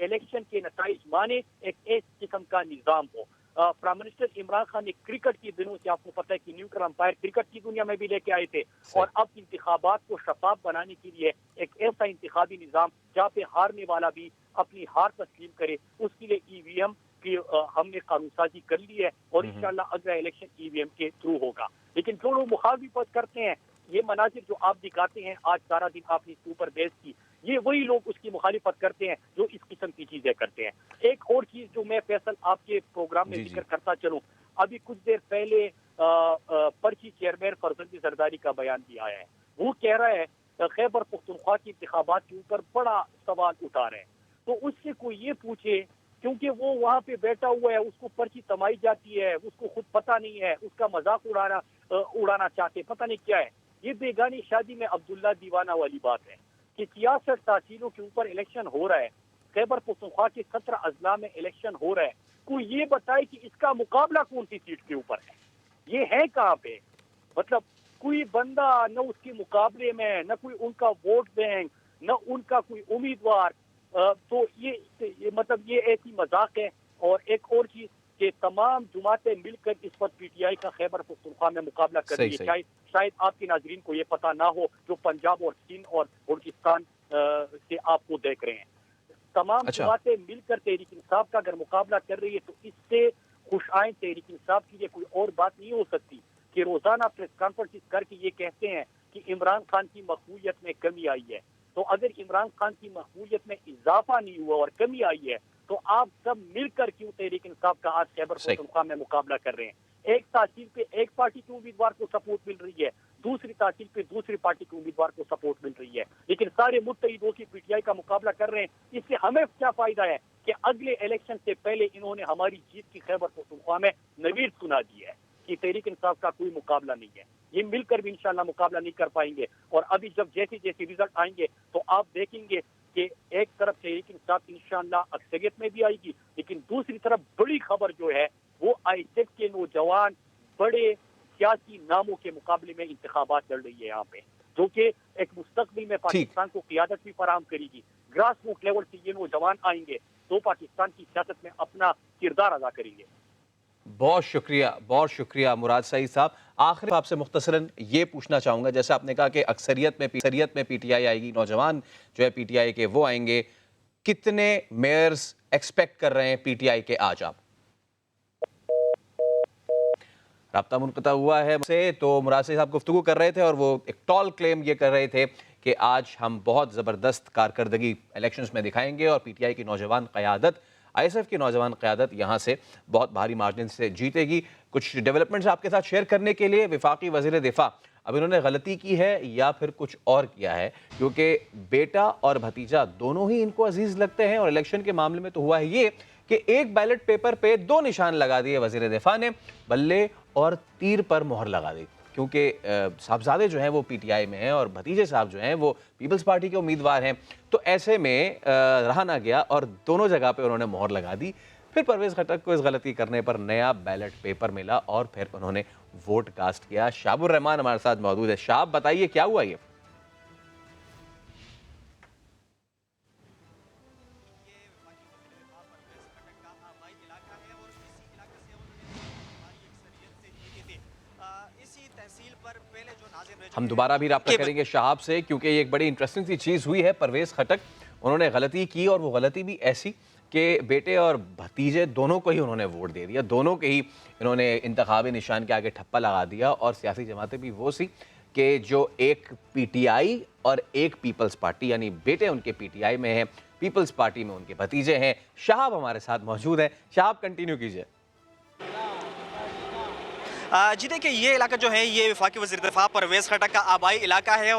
इलेक्शन के नताइज माने, एक किस्म का निजाम हो। प्राइम मिनिस्टर इमरान खान ने क्रिकेट की दिनों से, आपको पता है कि न्यूट्रल अंपायर क्रिकेट की दुनिया में भी लेके आए थे, और अब इंतखाबात को शफाफ बनाने के लिए एक ऐसा इंतखाबी निजाम जहाँ पे हारने वाला भी अपनी हार तस्लीम करे, उसके लिए EVM की हमने कानून साजी कर ली है, और इंशाल्लाह अगला इलेक्शन EVM के थ्रू होगा। लेकिन जो लोग मुखालिफत करते हैं, ये मनाजिर जो आप दिखाते हैं, आज सारा दिन आपने इसके ऊपर बहस की, ये वही लोग उसकी मुखालिफत करते हैं जो इस किस्म की चीजें करते हैं। एक और चीज जो मैं फैसल आपके प्रोग्राम में जिक्र करता चलूं, अभी कुछ देर पहले पर्ची चेयरमैन फरजंदी जरदारी का बयान भी आया है। वो कह रहा है खैबर पख्तूनख्वा के इंतखाबात के ऊपर बड़ा सवाल उठा रहे हैं, तो उससे कोई ये पूछे, क्योंकि वो वहाँ पे बैठा हुआ है, उसको पर्ची तमाई जाती है, उसको खुद पता नहीं है, उसका मजाक उड़ाना चाहते, पता नहीं क्या है। ये बेगानी शादी में अब्दुल्ला दीवाना वाली बात है कि 66 तहसीलों के ऊपर इलेक्शन हो रहा है, खैबर पख्तूनख्वा के 17 अजला में इलेक्शन हो रहा है। कोई ये बताए कि इसका मुकाबला कौन सी सीट के ऊपर है, ये है कहाँ पे? मतलब कोई बंदा न उसके मुकाबले में, न कोई उनका वोट बैंक, न उनका कोई उम्मीदवार। तो ये मतलब ये ऐसी मजाक है। और एक और चीज कि तमाम जुमातें मिलकर इस वक्त PTI का खैबर पख्तूनख्वा में मुकाबला कर रही है। शायद आपके नाजरीन को ये पता ना हो जो पंजाब और सिंध और बलूचिस्तान से आपको देख रहे हैं। तमाम जुमातें मिलकर तहरीक इंसाफ का अगर मुकाबला कर रही है, तो इससे खुश आए तहरीक इंसाफ के लिए कोई और बात नहीं हो सकती कि रोजाना प्रेस कॉन्फ्रेंस करके ये कहते हैं कि इमरान खान की मकबूलियत में कमी आई है। तो अगर इमरान खान की मकबूलियत में इजाफा नहीं हुआ और कमी आई है, तो आप सब मिलकर क्यों तहरीक इंसाफ का आज खैबर पख्तूनख्वा में मुकाबला कर रहे हैं? एक तहसील पे एक पार्टी के उम्मीदवार को सपोर्ट मिल रही है, दूसरी तहसील पे दूसरी पार्टी के उम्मीदवार को सपोर्ट मिल रही है, लेकिन सारे मुत्तहिदों की PTI का मुकाबला कर रहे हैं। इससे हमें क्या फायदा है कि अगले इलेक्शन से पहले इन्होंने हमारी जीत की खैबर पख्तूनख्वा में नवीद सुना दी है कि तहरीक इंसाफ का कोई मुकाबला नहीं है। ये मिलकर भी इंशाल्लाह मुकाबला नहीं कर पाएंगे। और अभी जब जैसे जैसे रिजल्ट आएंगे तो आप देखेंगे कि एक तरफ तहरीक इंसाफ इंशाल्लाह अक्सरियत में भी आएगी, लेकिन दूसरी तरफ बड़ी खबर जो है वो ISF के नौजवान बड़े सियासी नामों के मुकाबले में इंतखाबात लड़ रही है यहाँ पे, जो कि एक मुस्तकबिल में पाकिस्तान को क़ियादत भी फराहम करेगी। ग्रास रूट लेवल से ये नौजवान आएंगे तो पाकिस्तान की सियासत में अपना किरदार अदा करेंगे। बहुत शुक्रिया मुराद सईद साहब। आखिर आपसे मुख्तसरन ये पूछना चाहूँगा, जैसे आपने कहा कि अक्सरियत में PTI आएगी, नौजवान जो है PTI के वो आएंगे, कितने मेयर्स एक्सपेक्ट कर रहे हैं PTI के आज आप? राब्ता मुनक़ता हुआ है से, तो मुराद साहब गुफ्तगू कर रहे थे और वो एक टॉल क्लेम ये कर रहे थे कि आज हम बहुत ज़बरदस्त कारकर्दगी इलेक्शंस में दिखाएंगे और PTI की नौजवान क़यादत, ISF की नौजवान क़यादत यहाँ से बहुत भारी मार्जिन से जीतेगी। कुछ डेवलपमेंट्स आपके साथ शेयर करने के लिए वफाकी वज़ीर दिफ़ा, अब इन्होंने गलती की है या फिर कुछ और किया है, क्योंकि बेटा और भतीजा दोनों ही इनको अजीज़ लगते हैं। और इलेक्शन के मामले में तो हुआ है ये कि एक बैलेट पेपर पे 2 निशान लगा दिए वज़ीर दिफ़ा ने, बल्ले और तीर पर मोहर लगा दी, क्योंकि साहबजादे जो हैं वो PTI में हैं और भतीजे साहब जो हैं वो पीपल्स पार्टी के उम्मीदवार हैं। तो ऐसे में रहा ना गया और दोनों जगह पे उन्होंने मोहर लगा दी। फिर परवेज़ खट्टक को इस गलती करने पर नया बैलेट पेपर मिला और फिर उन्होंने वोट कास्ट किया। शाबुर रहमान हमारे साथ मौजूद है। शाब, बताइए क्या हुआ ये? हम दोबारा भी राब्ता करेंगे शहाब से, क्योंकि ये एक बड़ी इंटरेस्टिंग सी चीज़ हुई है। परवेज़ खट्टक उन्होंने गलती की और वो गलती भी ऐसी कि बेटे और भतीजे दोनों को ही उन्होंने वोट दे दिया, दोनों के ही इन्होंने इंतखाबी निशान के आगे ठप्पा लगा दिया। और सियासी जमातें भी वो सी कि जो एक PTI और एक पीपल्स पार्टी, यानी बेटे उनके PTI में हैं, पीपल्स पार्टी में उनके भतीजे हैं। शहाब हमारे साथ मौजूद हैं। शहाब, कंटिन्यू कीजिए। जी देखिए, ये इलाका जो है ये वफाकी वज़ीर दिफ़ा परवेज़ खट्टक का आबाई इलाका है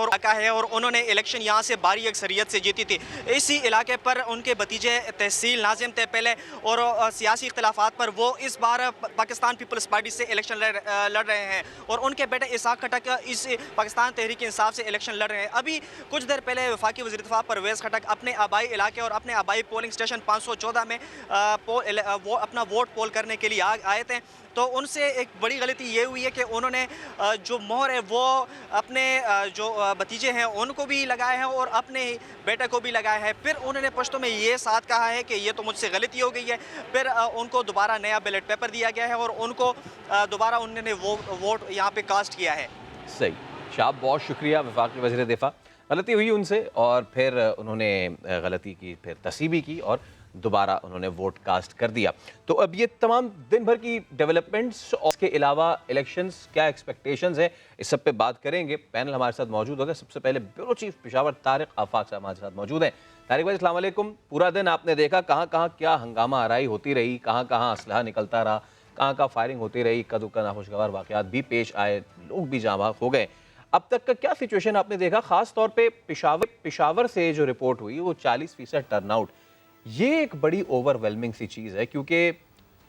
और उन्होंने इलेक्शन यहाँ से भारी अक्सरियत से जीती थी। इसी इलाके पर उनके भतीजे तहसील नाज़िम थे पहले, और सियासी इख्तिलाफ़ात पर वो इस बार पाकिस्तान पीपल्स पार्टी से इलेक्शन लड़ रहे हैं और उनके बेटे इसाक खट्टक इस पाकिस्तान तहरीक इंसाफ से इलेक्शन लड़ रहे हैं। अभी कुछ देर पहले वफाकी वज़ीर दिफ़ा परवेज़ खट्टक अपने आबाई इलाके और अपने आबाई पोलिंग स्टेशन 514 में वो अपना वोट पोल करने के लिए आए थे। तो उनसे एक बड़ी गलती ये हुई है कि उन्होंने जो मोहर है वो अपने जो भतीजे हैं उनको भी लगाए हैं और अपने बेटे को भी लगाया है। फिर उन्होंने पश्तो में ये साथ कहा है कि ये तो मुझसे गलती हो गई है। फिर उनको दोबारा नया बैलेट पेपर दिया गया है और उनको दोबारा उन्होंने वो वोट यहाँ पे कास्ट किया है। सही शाब, बहुत शुक्रिया। वफाकी वज़ीर दिफ़ा, गलती हुई उनसे और फिर उन्होंने गलती की, फिर तसीबी की और दोबारा उन्होंने वोट कास्ट कर दिया। तो अब ये तमाम दिन भर की डेवलपमेंट्स और इसके अलावा इलेक्शंस, क्या एक्सपेक्टेशंस है, इस सब पे बात करेंगे। पैनल हमारे साथ मौजूद होगा। सबसे पहले ब्यूरो चीफ पेशावर तारिक आफाक साहब हमारे साथ मौजूद हैं। तारिक भाई, अस्सलाम वालेकुम। पूरा दिन आपने देखा कहाँ कहाँ क्या हंगामा आराई होती रही, कहाँ कहाँ असलहा निकलता रहा, कहाँ कहाँ फायरिंग होती रही, इक्का दुक्का नाखुशगवार वाक़यात भी पेश आए, लोग भी जाँ बहक हो गए। अब तक का क्या सिचुएशन आपने देखा? ख़ास तौर पर पेशावर से जो रिपोर्ट हुई वो 40% टर्नआउट, ये एक बड़ी ओवरवेलमिंग सी चीज़ है, क्योंकि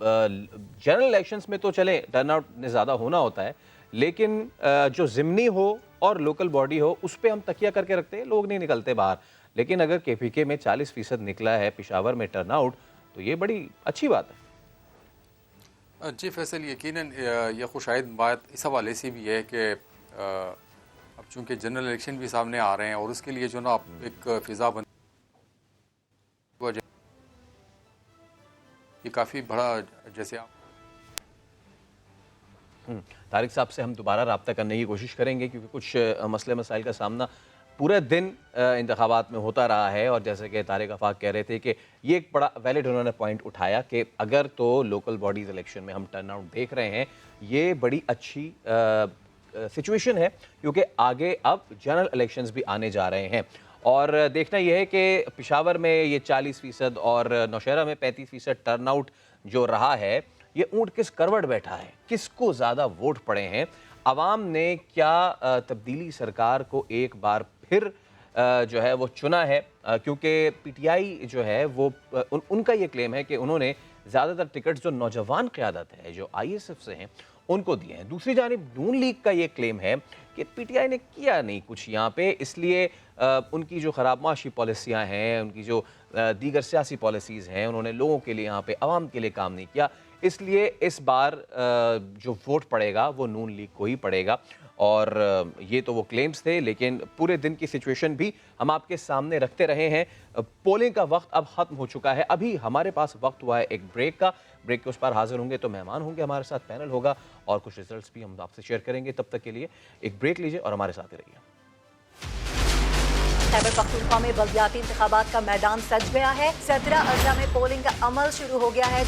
जनरल इलेक्शंस में तो चले टर्नआउट ने ज़्यादा होना होता है, लेकिन जो ज़िमनी हो और लोकल बॉडी हो उस पर हम तकिया करके रखते हैं, लोग नहीं निकलते बाहर। लेकिन अगर KPK में 40% निकला है पेशावर में टर्नआउट, तो ये बड़ी अच्छी बात है। जी फैसल, यकीनन यह खुशाइद बात इस हवाले से भी है कि अब चूँकि जनरल इलेक्शन भी सामने आ रहे हैं और उसके लिए जो ना एक फ़िज़ा बन, ये काफ़ी बड़ा, जैसे आप तारिक साहब से हम दोबारा रब्ता करने की कोशिश करेंगे, क्योंकि कुछ मसले मसाइल का सामना पूरे दिन इंतखाबात में होता रहा है। और जैसे कि तारिक आफाक कह रहे थे कि ये एक बड़ा वैलिड उन्होंने पॉइंट उठाया कि अगर तो लोकल बॉडीज़ इलेक्शन में हम टर्नआउट देख रहे हैं, ये बड़ी अच्छी सिचुएशन है, क्योंकि आगे अब जनरल इलेक्शंस भी आने जा रहे हैं। और देखना यह है कि पेशावर में ये 40% और नौशहरा में 35% टर्नआउट जो रहा है, ये ऊँट किस करवट बैठा है, किसको ज़्यादा वोट पड़े हैं, आवाम ने क्या तब्दीली सरकार को एक बार फिर जो है वो चुना है। क्योंकि PTI जो है वो उनका ये क्लेम है कि उन्होंने ज़्यादातर टिकट जो नौजवान क़यादत है, जो ISF से हैं, उनको दिए हैं। दूसरी जानिब नून लीग का ये क्लेम है कि PTI ने किया नहीं कुछ यहाँ पे, इसलिए उनकी जो ख़राब माशी पॉलिसियाँ हैं, उनकी जो दीगर सियासी पॉलिसीज़ हैं, उन्होंने लोगों के लिए यहाँ पे आवाम के लिए काम नहीं किया, इसलिए इस बार जो वोट पड़ेगा वो नून लीग को ही पड़ेगा। और ये तो वो क्लेम्स थे, लेकिन पूरे दिन की सिचुएशन भी हम आपके सामने रखते रहे हैं। पोलिंग का वक्त अब ख़त्म हो चुका है। अभी हमारे पास वक्त हुआ है एक ब्रेक का। ब्रेक के उस पर हाजिर होंगे तो मेहमान होंगे, हमारे साथ पैनल होगा और कुछ रिजल्ट्स भी हम आपसे शेयर करेंगे। तब तक के लिए एक ब्रेक लीजिए और हमारे साथ ही रहिए। खैबर पख्तूनख्वा में बल्दियाती इंतखाबात का मैदान सज गया है। 17 अजला में पोलिंग का अमल शुरू हो गया है।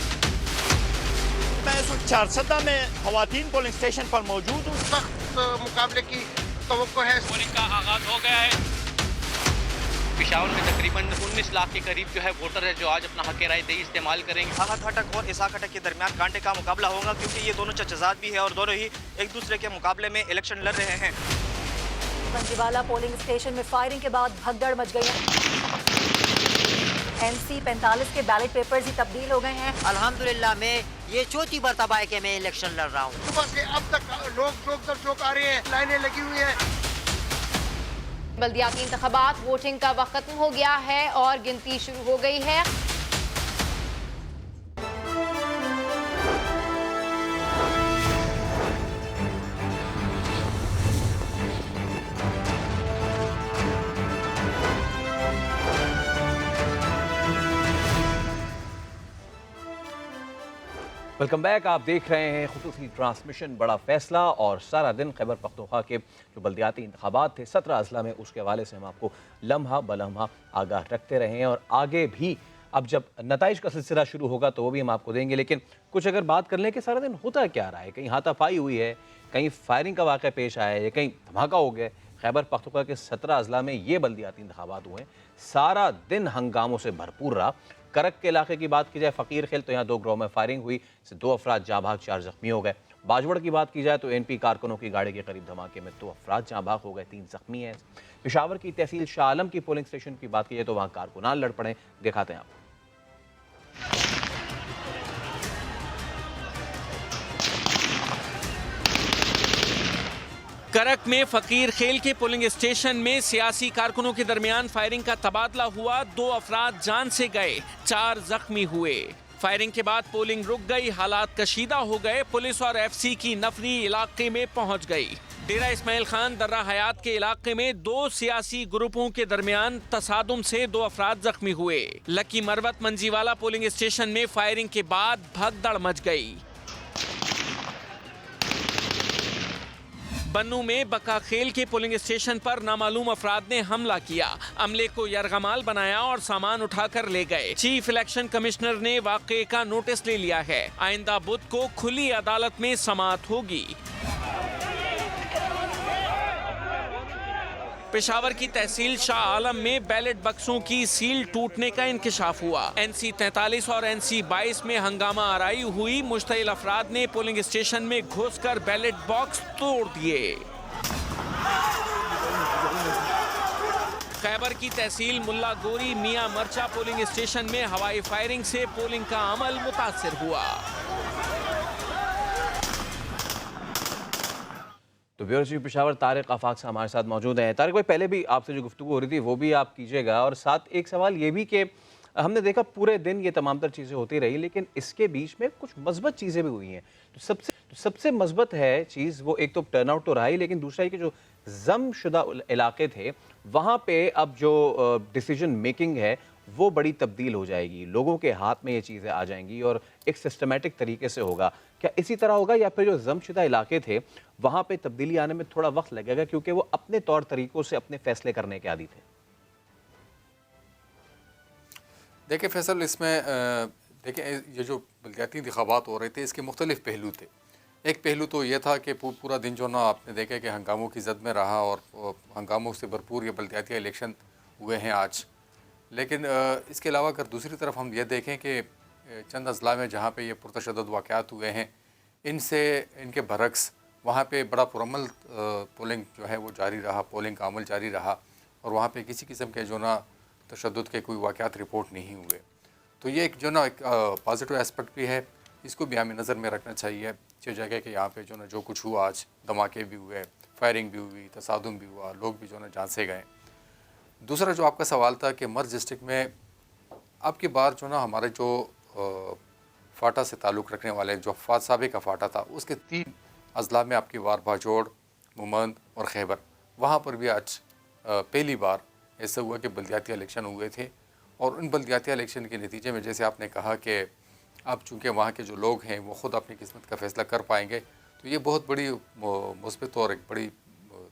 मैं इस वक्त चारसदा में खवातीन पोलिंग स्टेशन पर मौजूद हूँ। सख्त मुकाबले की तवक्को है। पोलिंग का आगाज हो गया है। पेशावर में तकरीबन 19 लाख के करीब जो है वोटर है जो आज अपना हक राय दही इस्तेमाल करेंगे। आहत हटक और इसाक हटक के दरमियान कांटे का मुकाबला होगा, क्योंकि ये दोनों चचेजाद भी है और दोनों ही एक दूसरे के मुकाबले में इलेक्शन लड़ रहे हैं। बंजीवाला पोलिंग स्टेशन में फायरिंग के बाद भगदड़ मच गई है। NC 45 के बैलेट पेपर्स ही तब्दील हो गए हैं। अल्हम्दुलिल्लाह मैं ये चौथी मरतबा है कि मैं इलेक्शन लड़ रहा हूँ। सुबह से अब तक लोग चौक दर चौक आ रहे हैं, लाइनें लगी हुई हैं। बल्दियाती इंतखाबात वोटिंग का वक्त खत्म हो गया है और गिनती शुरू हो गई है। Welcome back. आप देख रहे हैं खुसूसी ट्रांसमिशन बड़ा फैसला और सारा दिन खैबर पख्तूनख्वा के जो बल्दियाती इंतखाबात थे 17 अजला में, उसके हवाले से हम आपको लम्हा बलम्हा आगाह रखते रहे हैं और आगे भी अब जब नताइज का सिलसिला शुरू होगा तो वो भी हम आपको देंगे। लेकिन कुछ अगर बात कर लें कि सारा दिन होता क्या रहा है, कहीं हाथापाई हुई है, कहीं फायरिंग का वाक़या पेश आया है, कहीं धमाका हो गया। खैबर पख्तूनख्वा के 17 अजला में ये बल्दियाती इंतखाबात हुए, सारा दिन हंगामों से भरपूर रहा। करक के इलाके की बात की जाए, फ़कीर खेल, तो यहाँ 2 ग्रोह में फायरिंग हुई, इससे 2 अफराद जहाँ भाग 4 जख्मी हो गए। बाजवड़ की बात की जाए तो NP कारकुनों की गाड़ी के करीब धमाके में 2 अफराद जहाँ भाग हो गए, 3 जख्मी हैं। पेशावर की तहसील शाह आलम की पोलिंग स्टेशन की बात की जाए तो वहाँ कारकुनान लड़ पड़े, दिखाते हैं आपको। करक में फकीर खेल के पोलिंग स्टेशन में सियासी कारकुनों के दरमियान फायरिंग का तबादला हुआ। 2 अफराद जान से गए, 4 जख्मी हुए। फायरिंग के बाद पोलिंग रुक गई, हालात कशीदा हो गए। पुलिस और FC की नफरी इलाके में पहुंच गई। डेरा इस्माइल खान दर्रा हयात के इलाके में 2 सियासी ग्रुपों के दरमियान तसादुम से 2 अफराद जख्मी हुए। लकी मरवत मंजीवाला पोलिंग स्टेशन में फायरिंग के बाद भगदड़ मच गई। बन्नू में बका खेल के पोलिंग स्टेशन पर नामालूम अफराद ने हमला किया, अमले को यरगमाल बनाया और सामान उठाकर ले गए। चीफ इलेक्शन कमिश्नर ने वाक़े का नोटिस ले लिया है। आइंदा बुध को खुली अदालत में समाअत होगी। पेशावर की तहसील शाह आलम में बैलेट बक्सों की सील टूटने का इंकशाफ हुआ। NC 43 और NC 22 में हंगामा आराई हुई। मुश्तइल अफराद ने पोलिंग स्टेशन में घुसकर बैलेट बॉक्स तोड़ दिए। खैबर की तहसील मुल्ला गोरी मियां मर्चा पोलिंग स्टेशन में हवाई फायरिंग से पोलिंग का अमल मुतासिर हुआ। तो ब्यूरो चीफ पेशावर तारिक आफाक से हमारे साथ मौजूद हैं। तारिक भाई, पहले भी आपसे जो गुफ्तगू हो रही थी वो भी आप कीजिएगा, और साथ एक सवाल ये भी कि हमने देखा पूरे दिन ये तमाम तर चीज़ें होती रही, लेकिन इसके बीच में कुछ मस्बत चीज़ें भी हुई हैं। तो सबसे मस्बत है चीज़ वो, एक तो टर्नआउट तो रहा ही, लेकिन दूसरा ये कि जो जमशुदा इलाके थे वहाँ पे अब जो डिसीजन मेकिंग है वो बड़ी तब्दील हो जाएगी, लोगों के हाथ में ये चीज़ें आ जाएंगी और एक सिस्टमेटिक तरीके से होगा। क्या इसी तरह होगा या फिर जो जमशुदा इलाके थे वहाँ पे तब्दीली आने में थोड़ा वक्त लगेगा, क्योंकि वो अपने तौर तरीकों से अपने फैसले करने के आदी थे? देखिए फैसल, इसमें देखिए ये जो बल्दियाती इंतखाबात हो रहे थे इसके मुख्तलिफ पहलू थे। एक पहलू तो ये था कि पूरा दिन जो ना आपने देखा कि हंगामों की जद में रहा और हंगामों से भरपूर ये बल्दियाती इलेक्शन हुए हैं आज। लेकिन इसके अलावा अगर दूसरी तरफ हम ये देखें कि चंद अजला में जहाँ पे ये पुरतशद्दुद वाक़यात हुए हैं, इनके बरक्स वहाँ पे बड़ा पुरअमल पोलिंग जो है वो जारी रहा, पोलिंग का अमल जारी रहा और वहाँ पे किसी किस्म के जो ना तशद्दुद के कोई वाक़यात रिपोर्ट नहीं हुए। तो ये एक जो ना एक पॉजिटिव एस्पेक्ट भी है, इसको भी हमें नज़र में रखना चाहिए। अच्छी जगह के यहाँ पे जो ना जो कुछ हुआ आज, धमाके भी हुए, फायरिंग भी हुई, तसादुम भी हुआ, लोग भी जो ना जान से गए। दूसरा जो आपका सवाल था कि मर्ज डिस्ट्रिक्ट में अब की बार जो ना हमारे जो फ़ाटा से ताल्लुक़ रखने वाले जो साबिक़ का फ़ाटा था, उसके 3 अजला में आपकी वार भाजोड़, मुमंद और खैबर, वहाँ पर भी आज पहली बार ऐसा हुआ कि बल्दियाती इलेक्शन हुए थे। और उन बल्दियाती इलेक्शन के नतीजे में जैसे आपने कहा कि अब चूँकि वहाँ के जो लोग हैं वो ख़ुद अपनी किस्मत का फ़ैसला कर पाएंगे, तो ये बहुत बड़ी मुस्बत और एक बड़ी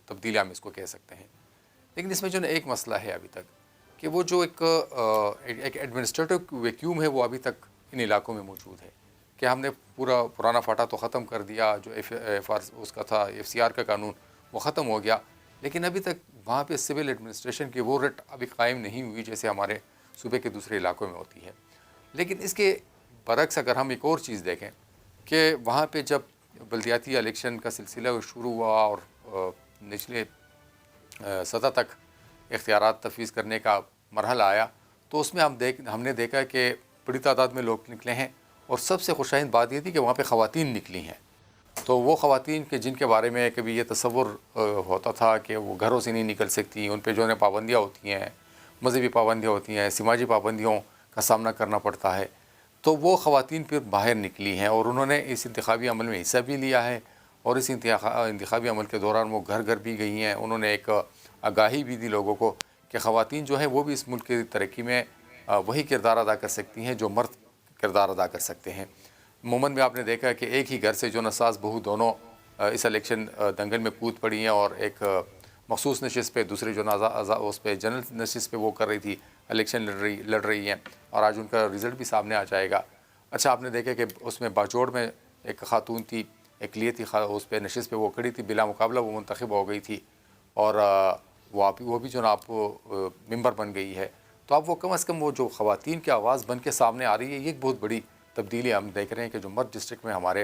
तब्दीली हम इसको कह सकते हैं। लेकिन इसमें जो ना एक मसला है अभी तक कि वो जो एक एडमिनिस्ट्रेटिव वैक्यूम है वो अभी तक इन इलाकों में मौजूद है कि हमने पूरा पुराना फाटा तो ख़त्म कर दिया, जो उसका था FCR का कानून वो ख़त्म हो गया, लेकिन अभी तक वहाँ पे सिविल एडमिनिस्ट्रेशन की वो रट अभी कायम नहीं हुई जैसे हमारे सूबे के दूसरे इलाकों में होती है। लेकिन इसके बरक्स अगर हम एक और चीज़ देखें कि वहाँ पे जब बल्दियाती इलेक्शन का सिलसिला शुरू हुआ और निचले सतह तक इख्तियारात तफवीज़ करने का मरहला आया, तो उसमें हमने देखा कि बड़ी तादाद में लोग निकले हैं और सबसे खुशाइंद बात ये थी कि वहाँ पे ख़वातीन निकली हैं। तो वो ख़वातीन के जिनके बारे में कभी ये तसव्वुर होता था कि वो घरों से नहीं निकल सकती, उन पे जो है पाबंदियाँ होती हैं, मज़हबी पाबंदियाँ होती हैं, समाजी पाबंदियों का सामना करना पड़ता है, तो वो ख़वातीन फिर बाहर निकली हैं और उन्होंने इस इंतखाबी अमल में हिस्सा भी लिया है और इस इंतखाबी अमल के दौरान वो घर घर भी गई हैं। उन्होंने एक आगाही भी दी लोगों को कि ख़वातीन जो हैं वो भी इस मुल्क की तरक्की में वही किरदार अदा कर सकती हैं जो मर्द किरदार अदा कर सकते हैं। मोमन में आपने देखा कि एक ही घर से जो नसास बहू दोनों इस इलेक्शन दंगल में कूद पड़ी हैं और एक मखसूस नशिस्त पे दूसरी जो उस पर जनरल नशिस्त पे वो कर रही थी, इलेक्शन लड़ रही हैं और आज उनका रिज़ल्ट भी सामने आ जाएगा। अच्छा, आपने देखा कि उसमें बाजोड़ में एक खातून थी, अक़लियती उस पर नशिस्त पे वो खड़ी थी, बिला मुकाबला वो मुंतखब हो गई थी और वो भी जो ना आप मेंबर बन गई है। तो अब वो कम अज़ कम वो जो ख़वातीन की आवाज़ बन के सामने आ रही है, ये एक बहुत बड़ी तब्दीली हम देख रहे हैं कि जो मर्द डिस्ट्रिक्ट में हमारे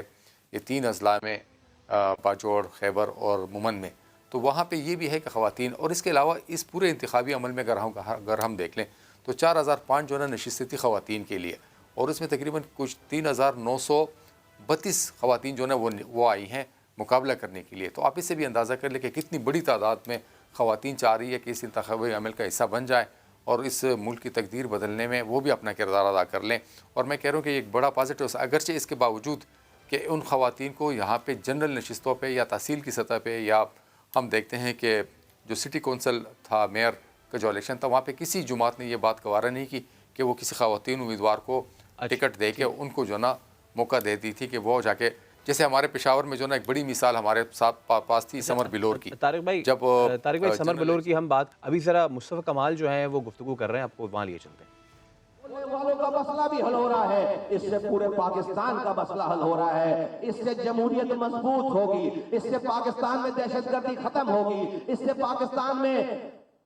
ये 3 अज़ला में बाजोड़, खैबर और मुमन में, तो वहाँ पे ये भी है कि ख़वातीन, और इसके अलावा इस पूरे इंतखाबी अमल में अगर हम देख लें तो 4005 जो है नशिस्तें थी ख़वातीन के लिए और उसमें तकरीबन कुछ 3932 ख़वातीन जो है वो आई हैं मुकाबला करने के लिए। तो आप इससे भी अंदाज़ा कर लें कि कितनी बड़ी तादाद में ख़वातीन चाह रही है कि इस इंतखाबी अमल का हिस्सा बन जाए और इस मुल्क की तकदीर बदलने में वो भी अपना किरदार अदा कर लें। और मैं कह रहा हूँ कि एक बड़ा पॉजिटिव, अगरचे इसके बावजूद कि उन ख़वातीन को यहाँ पे जनरल नशिस्तों पे या तहसील की सतह पे, या हम देखते हैं कि जो सिटी कौंसल था, मेयर का जो इलेक्शन था, वहाँ पे किसी जुमात ने ये बात गवारा नहीं की कि वो किसी ख़वातीन उम्मीदवार को टिकट दे के उनको जो ना मौका दे दी थी कि वो जाके, जैसे हमारे पेशावर में जो ना एक बड़ी मिसाल हमारे साथ पास थी समर बिलोर की। तारिक भाई समर बिलोर की हम बात अभी ज़रा मुस्तफ़ा कमाल जो हैं वो गुफ्तगू कर रहे हैं, आपको वहाँ लिए चलते हैं। वालों का मसला भी हल हो रहा है, इससे पूरे पाकिस्तान का मसला हल हो रहा है, इससे जमहूरियत मजबूत होगी, इससे पाकिस्तान में दहशतगर्दी खत्म होगी, इससे पाकिस्तान में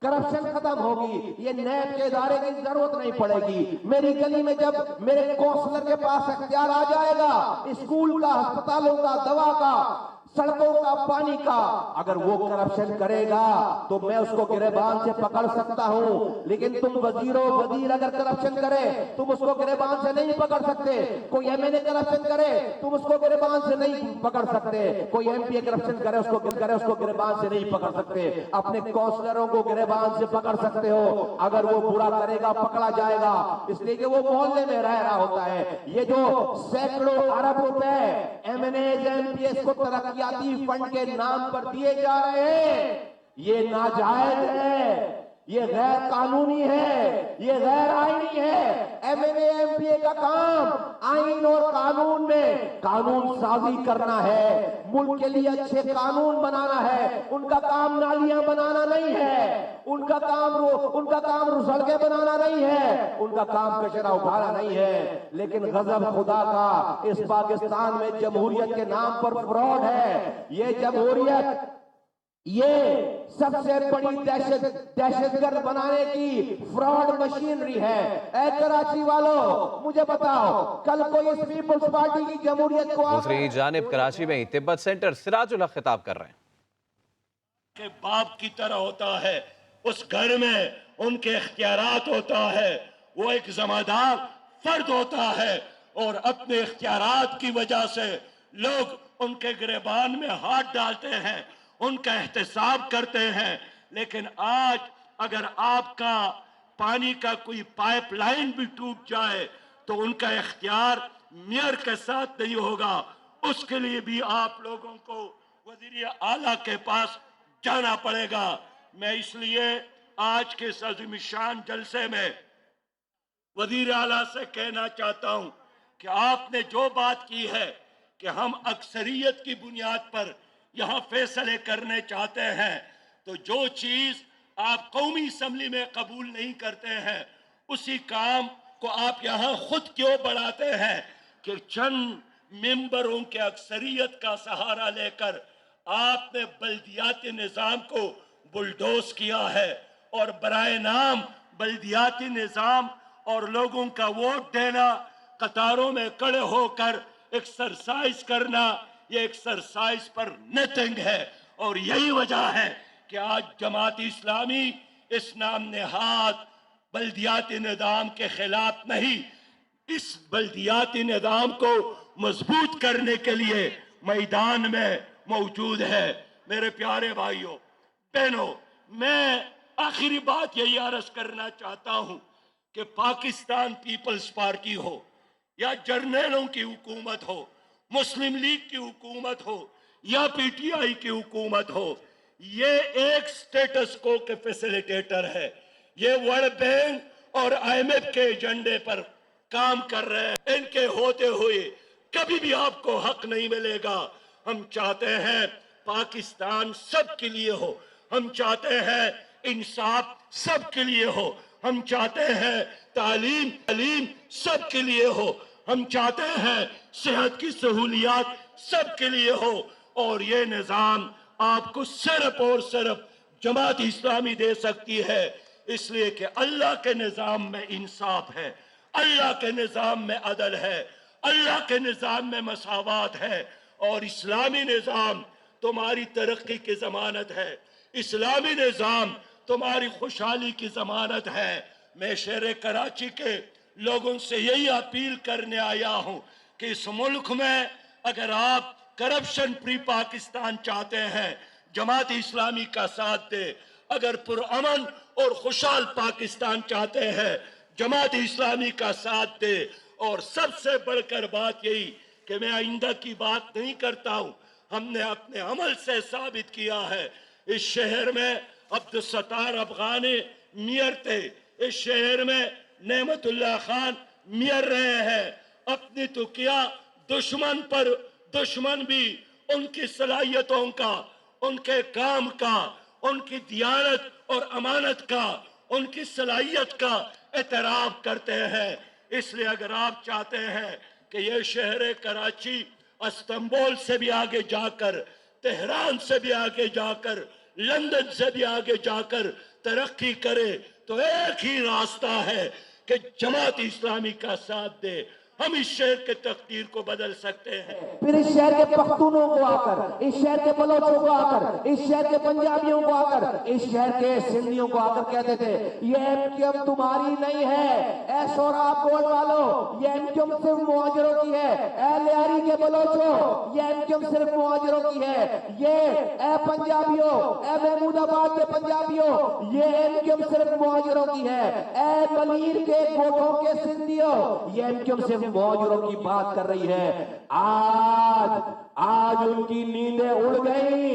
करप्शन खत्म होगी, ये नैब के इदारे की जरूरत नहीं पड़ेगी। मेरी गली में जब मेरे काउंसलर के पास अख्तियार आ जाएगा, स्कूल का, अस्पतालों का, दवा का, सड़कों का, पानी का, अगर वो करप्शन करेगा तो मैं उसको गिरेबान से पकड़ सकता हूं। लेकिन तुम वजीर अगर करप्शन करे तुम उसको गिरेबान से नहीं पकड़ सकते। कोई एमएनए करप्शन करे तुम उसको गिरेबान से नहीं पकड़ सकते। कोई एमपी करप्शन करे उसको गिरेबान से नहीं पकड़ सकते। अपने काउंसलरों को गिरेबान से पकड़ सकते हो, अगर वो बुरा करेगा पकड़ा जाएगा, इसलिए कि वो मोहल्ले में रह रहा होता है। ये जो सैकड़ों अरब रुपए एमएनए एमपीएस को तरक्की फंड के नाम पर दिए जा रहे हैं, ये नाजायज है, ये गैर कानूनी है, ये गैर आईनी है। एमएनए एमपीए का काम आईन और कानून में कानून साजी करना है, मुल्क के लिए अच्छे कानून बनाना है। उनका काम नालियां बनाना नहीं है, उनका काम सड़कें बनाना नहीं है, उनका काम कचरा उठाना नहीं है। लेकिन गजब खुदा का, इस पाकिस्तान में जमहूरियत के नाम पर फ्रॉड है। ये जमहूरियत ये सबसे बड़ी दहशतगर्द बनाने की फ्रॉड मशीनरी है। ऐ कराची वालों, मुझे बताओ, कल को इस पीपुल्स पार्टी की जमहूरियत को दूसरी जानिब कराची में तिब्बत सेंटर सिराजुल हक खिताब कर रहे हैं कि बाप की तरह होता है, उस घर में उनके इख्तियारात होता है, वो एक ज़िम्मेदार फर्द होता है और अपने इख्तियारात की वजह से लोग उनके गिरेबान में हाथ डालते हैं, उनका एहतसाब करते हैं। लेकिन आज अगर आपका पानी का कोई पाइपलाइन भी टूट जाए तो उनका इख्तियार मेयर के साथ नहीं होगा, उसके लिए भी आप लोगों को वज़ीर आला के पास जाना पड़ेगा। मैं इसलिए आज के इस अज़ीम शान जलसे में वज़ीर आला से कहना चाहता हूं कि आपने जो बात की है कि हम अक्सरियत की बुनियाद पर यहाँ फैसले करने चाहते हैं, तो जो चीज आप कौमी असम्बली में कबूल नहीं करते हैं उसी काम को आप यहाँ खुद क्यों बढ़ाते हैं। कि चंद मेंबरों के अक्सरियत का सहारा लेकर आपने बल्दियाती निज़ाम को बुलडोज किया है और बराए नाम बल्दियाती निज़ाम और लोगों का वोट देना, कतारों में खड़े होकर एक्सरसाइज करना, ये एक्सरसाइज पर नथिंग है। और यही वजह है कि आज जमात इस्लामी इस नाम नेहाद बल्दियाती निज़ाम के खिलाफ नहीं, इस बल्दियाती निज़ाम को मजबूत करने के लिए मैदान में मौजूद है। मेरे प्यारे भाइयों बहनों, मैं आखिरी बात यही अर्ज करना चाहता हूं कि पाकिस्तान पीपल्स पार्टी हो या जर्नलों की हुकूमत हो, मुस्लिम लीग की हुकूमत हो या पीटीआई की हुकूमत हो, ये एक स्टेटस को के फैसिलिटेटर है। ये वर्ल्ड बैंक और आईएमएफ के एजेंडे पर काम कर रहे हैं। इनके होते हुए कभी भी आपको हक नहीं मिलेगा। हम चाहते हैं पाकिस्तान सबके लिए हो, हम चाहते हैं इंसाफ सबके लिए हो, हम चाहते हैं तालीम सबके लिए हो, हम चाहते हैं सेहत की सहूलियात सबके लिए हो। और ये निज़ाम आपको सिर्फ और सिर्फ जमात इस्लामी दे सकती है, इसलिए कि अल्लाह के निज़ाम में इंसाफ है, अल्लाह के निज़ाम में अदल है, अल्लाह के निज़ाम में मसावात है। और इस्लामी निज़ाम तुम्हारी तरक्की की ज़मानत है, इस्लामी निज़ाम तुम्हारी खुशहाली की ज़मानत है। मैं शहर कराची के लोगों से यही अपील करने आया हूं कि इस मुल्क में अगर आप करप्शन फ्री पाकिस्तान चाहते हैं, जमात इस्लामी का साथ दे। अगर पुरअमन और खुशहाल पाकिस्तान चाहते हैं, जमात इस्लामी का साथ दे। और सबसे बढ़कर बात यही कि मैं आइंदा की बात नहीं करता हूं, हमने अपने अमल से साबित किया है। इस शहर में अब्दुल सत्तार अफगानी मेयर थे, इस शहर में नेमतुल्लाह खान मेयर रहे हैं। अपनी तो क्या दुश्मन पर दुश्मन भी उनकी सलाहियतों का, उनके काम का, उनकी दियानत और अमानत का, उनकी सलाहियत का एतराफ करते हैं। इसलिए अगर आप चाहते हैं कि ये शहर कराची इस्तांबुल से भी आगे जाकर, तेहरान से भी आगे जाकर, लंदन से भी आगे जाकर तरक्की करे, तो एक ही रास्ता है कि जमात इस्लामी का साथ दे। हम इस शहर के तकदीर को बदल सकते हैं। फिर इस शहर के पख्तूनों को आकर, इस शहर के बलोचों को आकर, इस शहर के पंजाबियों को आकर, इस शहर के सिंधियों को आकर कहते थे ये एमक्यूएम तुम्हारी नहीं है, ऐ सोराब बोल वालों, ये एमक्यूएम सिर्फ मुहाजिरों की है। ऐ लियारी के बलोचों, ये एमक्यूएम सिर्फ मुहाजिरों की है। ये ऐ पंजाबियों, ऐ महमूदाबाद के पंजाबियों, ये एमक्यूएम सिर्फ मुहाजिरों की है। ऐ बलीर के गोठों के सिंधियों, ये एमक्यूएम सिर्फ मुहाजिरों की बात कर रही है। आज उनकी नींदें उड़ गई,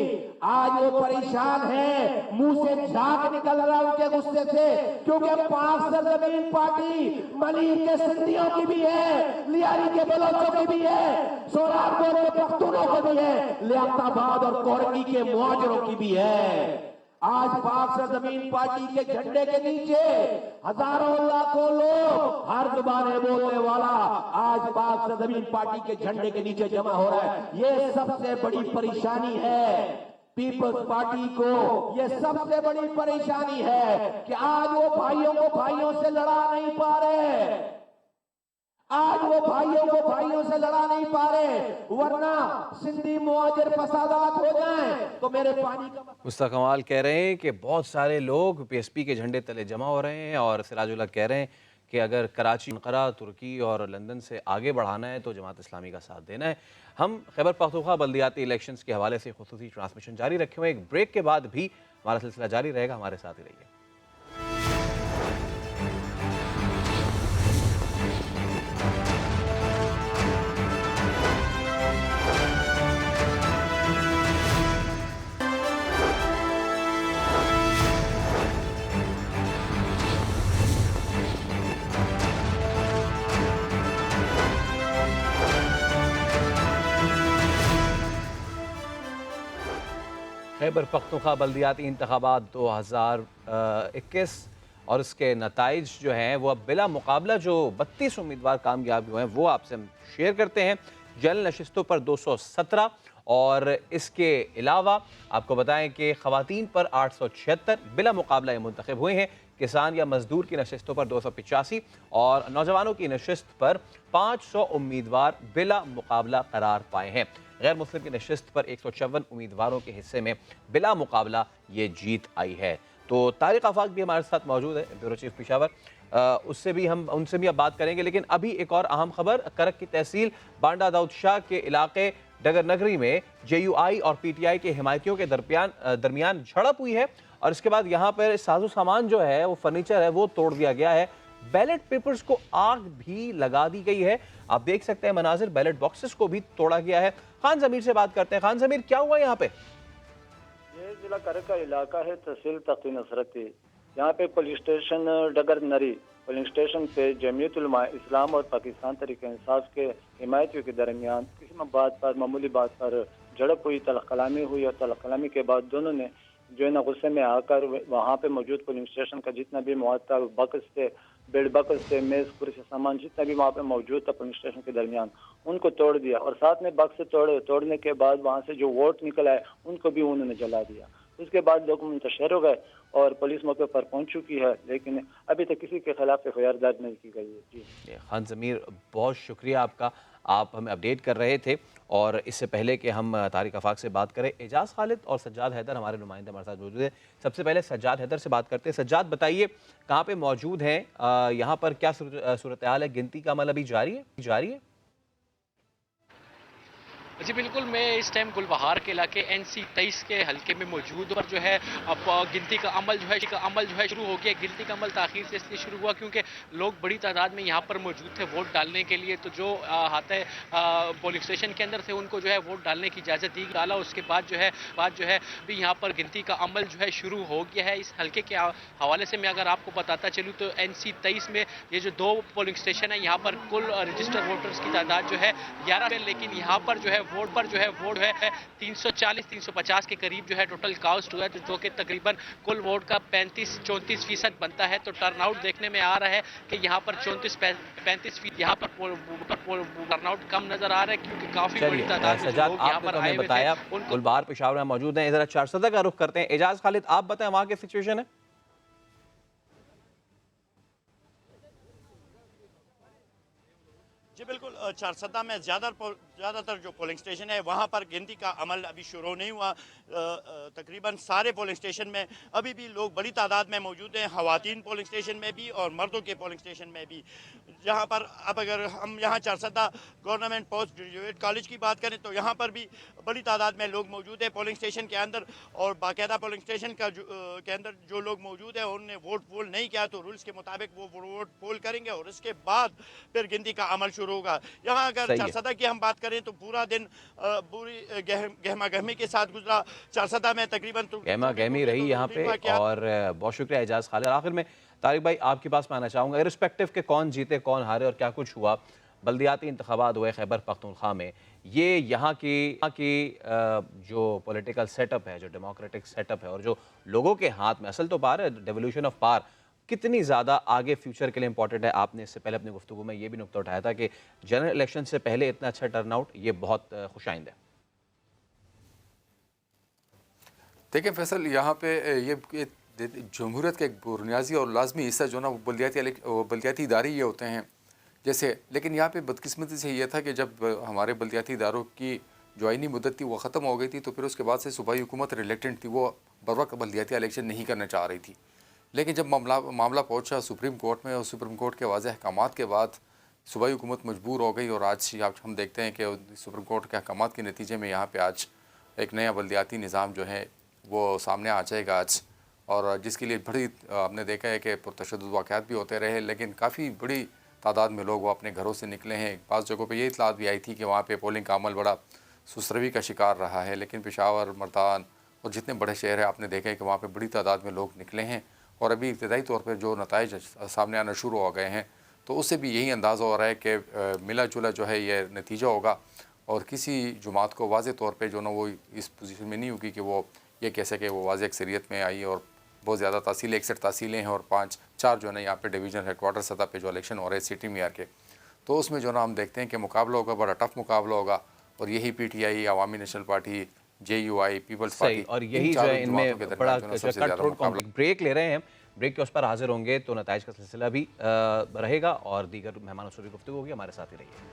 आज वो परेशान है, मुंह से झाग निकल रहा उनके गुस्से से, क्योंकि पाक सरजमीन पार्टी मलिक के सिंधियों की भी है, लियारी के बलोचों की भी है, सोराबगोर के पख्तूनों की भी है, लियाकताबाद और कोरकी के मुहाजिरों की भी है। आज पाक सरजमीन पार्टी के झंडे के नीचे हजारों लाखों लोग, हर जुबाने बोलने वाला आज पाक सरजमीन पार्टी के झंडे के नीचे जमा हो रहा है। ये सबसे बड़ी परेशानी है पीपल्स पार्टी को, ये सबसे बड़ी परेशानी है कि आज वो भाइयों को भाइयों से लड़ा नहीं पा रहे, आज वो भाइयों को भाइयों से लड़ा नहीं पा रहे, वरना सिंधी मुहाजिर फसादात हो जाएं तो मेरे पानी का। मुस्तफा कमाल कह रहे हैं कि बहुत सारे लोग पीएसपी के झंडे तले जमा हो रहे हैं, और सिराजुल्लाह कह रहे हैं कि अगर कराची, अंकारा, तुर्की और लंदन से आगे बढ़ाना है तो जमात इस्लामी का साथ देना है। हम खैबर पख्तूनख्वा बल्दियाती इलेक्शंस के हवाले से खुसूसी ट्रांसमिशन जारी रखे हुए, एक ब्रेक के बाद भी हमारा सिलसिला जारी रहेगा, हमारे साथ ही रहिए। खैबर पख्तूनख्वा बल्दियाती इंतखाबात 2021 और इसके नताइज जो हैं वो अब बिला मुकाबला जो 32 उम्मीदवार कामयाब हुए हैं वो आपसे हम शेयर करते हैं। जनरल नशिस्तों पर 217 और इसके अलावा आपको बताएं कि ख़वातीन पर 876 बिला मुकाबला ये मुंतखब हुए हैं। किसान या मजदूर की नशिस्तों पर 285 और नौजवानों की नशिस्त पर 500 उम्मीदवार बिला मुकाबला करार पाए हैं। गैर मुस्लिम की नशिस्त पर 154 उम्मीदवारों के हिस्से में बिला मुकाबला ये जीत आई है। तो तारिक आफाक भी हमारे साथ मौजूद है, ब्यूरो चीफ पेशावर, उनसे भी अब बात करेंगे। लेकिन अभी एक और अहम खबर, करक की तहसील बांडा दाऊद शाह के इलाके डगर नगरी में JUI और PTI के हिमायतियों के दरमियान झड़प हुई है और इसके बाद यहाँ पर साजो सामान जो है वो फर्नीचर है वो तोड़ दिया गया है। बैलेट पेपर्स को आग भी लगा दी गई है। आप देख सकते हैं मनाजिर, बैलेट बॉक्सेस को भी तोड़ा गया है। खान जमीर से बात करते हैं। खान जमीर, क्या हुआ यहाँ पे? ये जिला करक का इलाका है, तहसील तख्ती नसरती। यहाँ पे पुलिस स्टेशन डगर नरी पुलिस स्टेशन पे जमीयत उलमा इस्लाम और पाकिस्तान तहरीक इंसाफ के हिमायतियों के दरमियान किसी मामूली बात पर झड़प हुई, तलकलामी हुई और तलकलामी के बाद दोनों ने जो है ना गुस्से में आकर वहाँ पे मौजूद पुलिस स्टेशन का जितना भी मुआत्ता बक्स थे, बेड बक्स थे, मेज कुर्सी सामान जितना भी वहाँ पे मौजूद था पुलिस स्टेशन के दरमियान, उनको तोड़ दिया और साथ में बक्स तोड़ने के बाद वहाँ से जो वोट निकला है उनको भी उन्होंने जला दिया। उसके बाद लोग मुंतशिर हो गए और पुलिस मौके पर पहुंच चुकी है, लेकिन अभी तक किसी के खिलाफ FIR दर्ज नहीं की गई है। जी खान जमीर, बहुत शुक्रिया आपका, आप हमें अपडेट कर रहे थे। और इससे पहले कि हम तारिक आफाक से बात करें, एजाज खालिद और सज्जाद हैदर हमारे नुमाइंदे हमारे साथ मौजूद है। सबसे पहले सज्जाद हैदर से बात करते हैं। सज्जाद, बताइए कहाँ पे मौजूद हैं, यहाँ पर क्या सूरत हाल है? गिनती का अमल अभी जारी है? जी बिल्कुल, मैं इस टाइम गुलबहार के इलाके NC 23 के हल्के में मौजूद पर जो है अब गिनती का अमल जो है शुरू हो गया। गिनती का अमल ताखीर से इसलिए शुरू हुआ क्योंकि लोग बड़ी तादाद में यहाँ पर मौजूद थे वोट डालने के लिए। तो जो हाथे पोलिंग स्टेशन के अंदर थे उनको जो है वोट डालने की इजाज़त दी डाला। उसके बाद जो है भी यहाँ पर गिनती का अमल जो है शुरू हो गया है। इस हल्के के हवाले से मैं अगर आपको बताता चलूँ तो NC 23 में ये जो 2 पोलिंग स्टेशन है यहाँ पर कुल रजिस्टर्ड वोटर्स की तादाद जो है 11 है, लेकिन यहाँ पर जो है वोट है 340-350 के करीब जो है टोटल कास्ट हुआ है, जो कि तकरीबन कुल वोट का 35-34% बनता है। तो टर्नआउट देखने में आ रहा है कि यहाँ पर 34-35% यहाँ पर टर्नआउट कम नजर आ रहा है क्योंकि काफी बड़ी तादाद में लोग यहाँ पर आए हुए थे। गुलबहार पेशावर में मौजूद हैं। जरा चारसदा का रुख करते हैं। एजाज खालिद, आप बताएं वहाँ की सिचुएशन है। जी बिल्कुल, चारसदा में ज़्यादातर जो पोलिंग स्टेशन है वहाँ पर गिनती का अमल अभी शुरू नहीं हुआ। तकरीबन सारे पोलिंग स्टेशन में अभी भी लोग बड़ी तादाद में मौजूद हैं, ख़वातीन पोलिंग स्टेशन में भी और मर्दों के पोलिंग स्टेशन में भी। जहाँ पर अब अगर हम यहाँ Charsadda government post graduate college की बात करें तो यहाँ पर भी बड़ी तादाद में लोग मौजूद हैं पोलिंग स्टेशन के अंदर। और बाकायदा पोलिंग स्टेशन के अंदर जो लोग मौजूद हैं उन्होंने वोट पोल नहीं किया तो रूल्स के मुताबिक वो वोट पोल करेंगे और उसके बाद फिर गिनती का अमल शुरू होगा। यहाँ अगर चारसदा की हम बात करें तो पूरा दिन पूरी गहमा गहमी के साथ गुजरा। चारसदा में तकरीबन गहमा गहमी रही यहाँ पे। और बहुत शुक्रिया एजाज खालिद। आखिर में तारिक भाई आपके पास में आना चाहूँगा, इर्रिस्पेक्टिव के कौन जीते कौन हारे और क्या कुछ हुआ, बल्दियाती इंतखाबात हुए खैबर पख्तूनख्वा में, ये यहाँ की जो पॉलिटिकल सेटअप है, जो डेमोक्रेटिक सेटअप है और जो लोगों के हाथ में असल तो पावर है, डेवोल्यूशन ऑफ पावर, कितनी ज़्यादा आगे फ्यूचर के लिए इंपॉर्टेंट है? आपने इससे पहले अपनी गुफ्तगू में ये भी नुक्ता उठाया था कि जनरल इलेक्शन से पहले इतना अच्छा टर्नआउट ये बहुत खुशाइंद है। देखिए फैसल, यहाँ पे ये जमहूरियत का एक बुनियादी और लाजमी हिस्सा जो ना वो बल्दियाती इदारे ये होते हैं जैसे। लेकिन यहाँ पे बदकिस्मती से ये था कि जब हमारे बल्दियाती इदारों की जो आइनी मुद्दत थी वो ख़त्म हो गई थी तो फिर उसके बाद से सूबाई हुकूमत रिलेक्टेंट थी, वो बर वक्त बल्दियाती इलेक्शन नहीं करना चाह रही थी। लेकिन जब मामला पहुँचा सुप्रीम कोर्ट में और सुप्रीम कोर्ट के वाज़ेह अहकामात के बाद सूबाई हुकूमत मजबूर हो गई और आज हम देखते हैं कि सुप्रीम कोर्ट के अहकामात के नतीजे में यहाँ पे आज एक नया बल्दियाती निज़ाम जो है वो सामने आ जाएगा आज। और जिसके लिए बड़ी हमने देखा है कि पुरतशद्दुद वाक़यात भी होते रहे, लेकिन काफ़ी बड़ी तादाद में लोग वो अपने घरों से निकले हैं। बाज़ जगहों पे ये इतलात भी आई थी कि वहाँ पे पोलिंग का अमल बड़ा सुसरवी का शिकार रहा है, लेकिन पेशावर, मर्दान और जितने बड़े शहर हैं आपने देखा है कि वहाँ पे बड़ी तादाद में लोग निकले हैं और अभी इब्तदाई तौर पर जो नताइज सामने आना शुरू हो गए हैं तो उससे भी यही अंदाज़ा हो रहा है कि मिला जुला जो है ये नतीजा होगा और किसी जमात को वाज़े तौर पर जो ना वो इस पोजीशन में नहीं होगी कि वो ये कह सके वो वाज़े अक्सरियत में आई और बहुत ज़्यादा तहसीलें 61 तहसीलें हैं और 4 जो है ना यहाँ पे डिवीजन हेडक्वार्टर सतह पे जो इलेक्शन हो रहे हैं सिटी मेयर के, तो उसमें जो ना हम देखते हैं कि मुकाबला होगा, बड़ा टफ मुकाबला होगा और यही PTI, Awami national party, JUI, people's party और यही जो है इनमें बड़ा ब्रेक ले रहे हैं। ब्रेक के उस पर हाजिर होंगे तो नताइज का सिलसिला भी रहेगा और दीगर मेहमानों से भी गुफ्तगू होगी। हमारे साथ ही रहिए।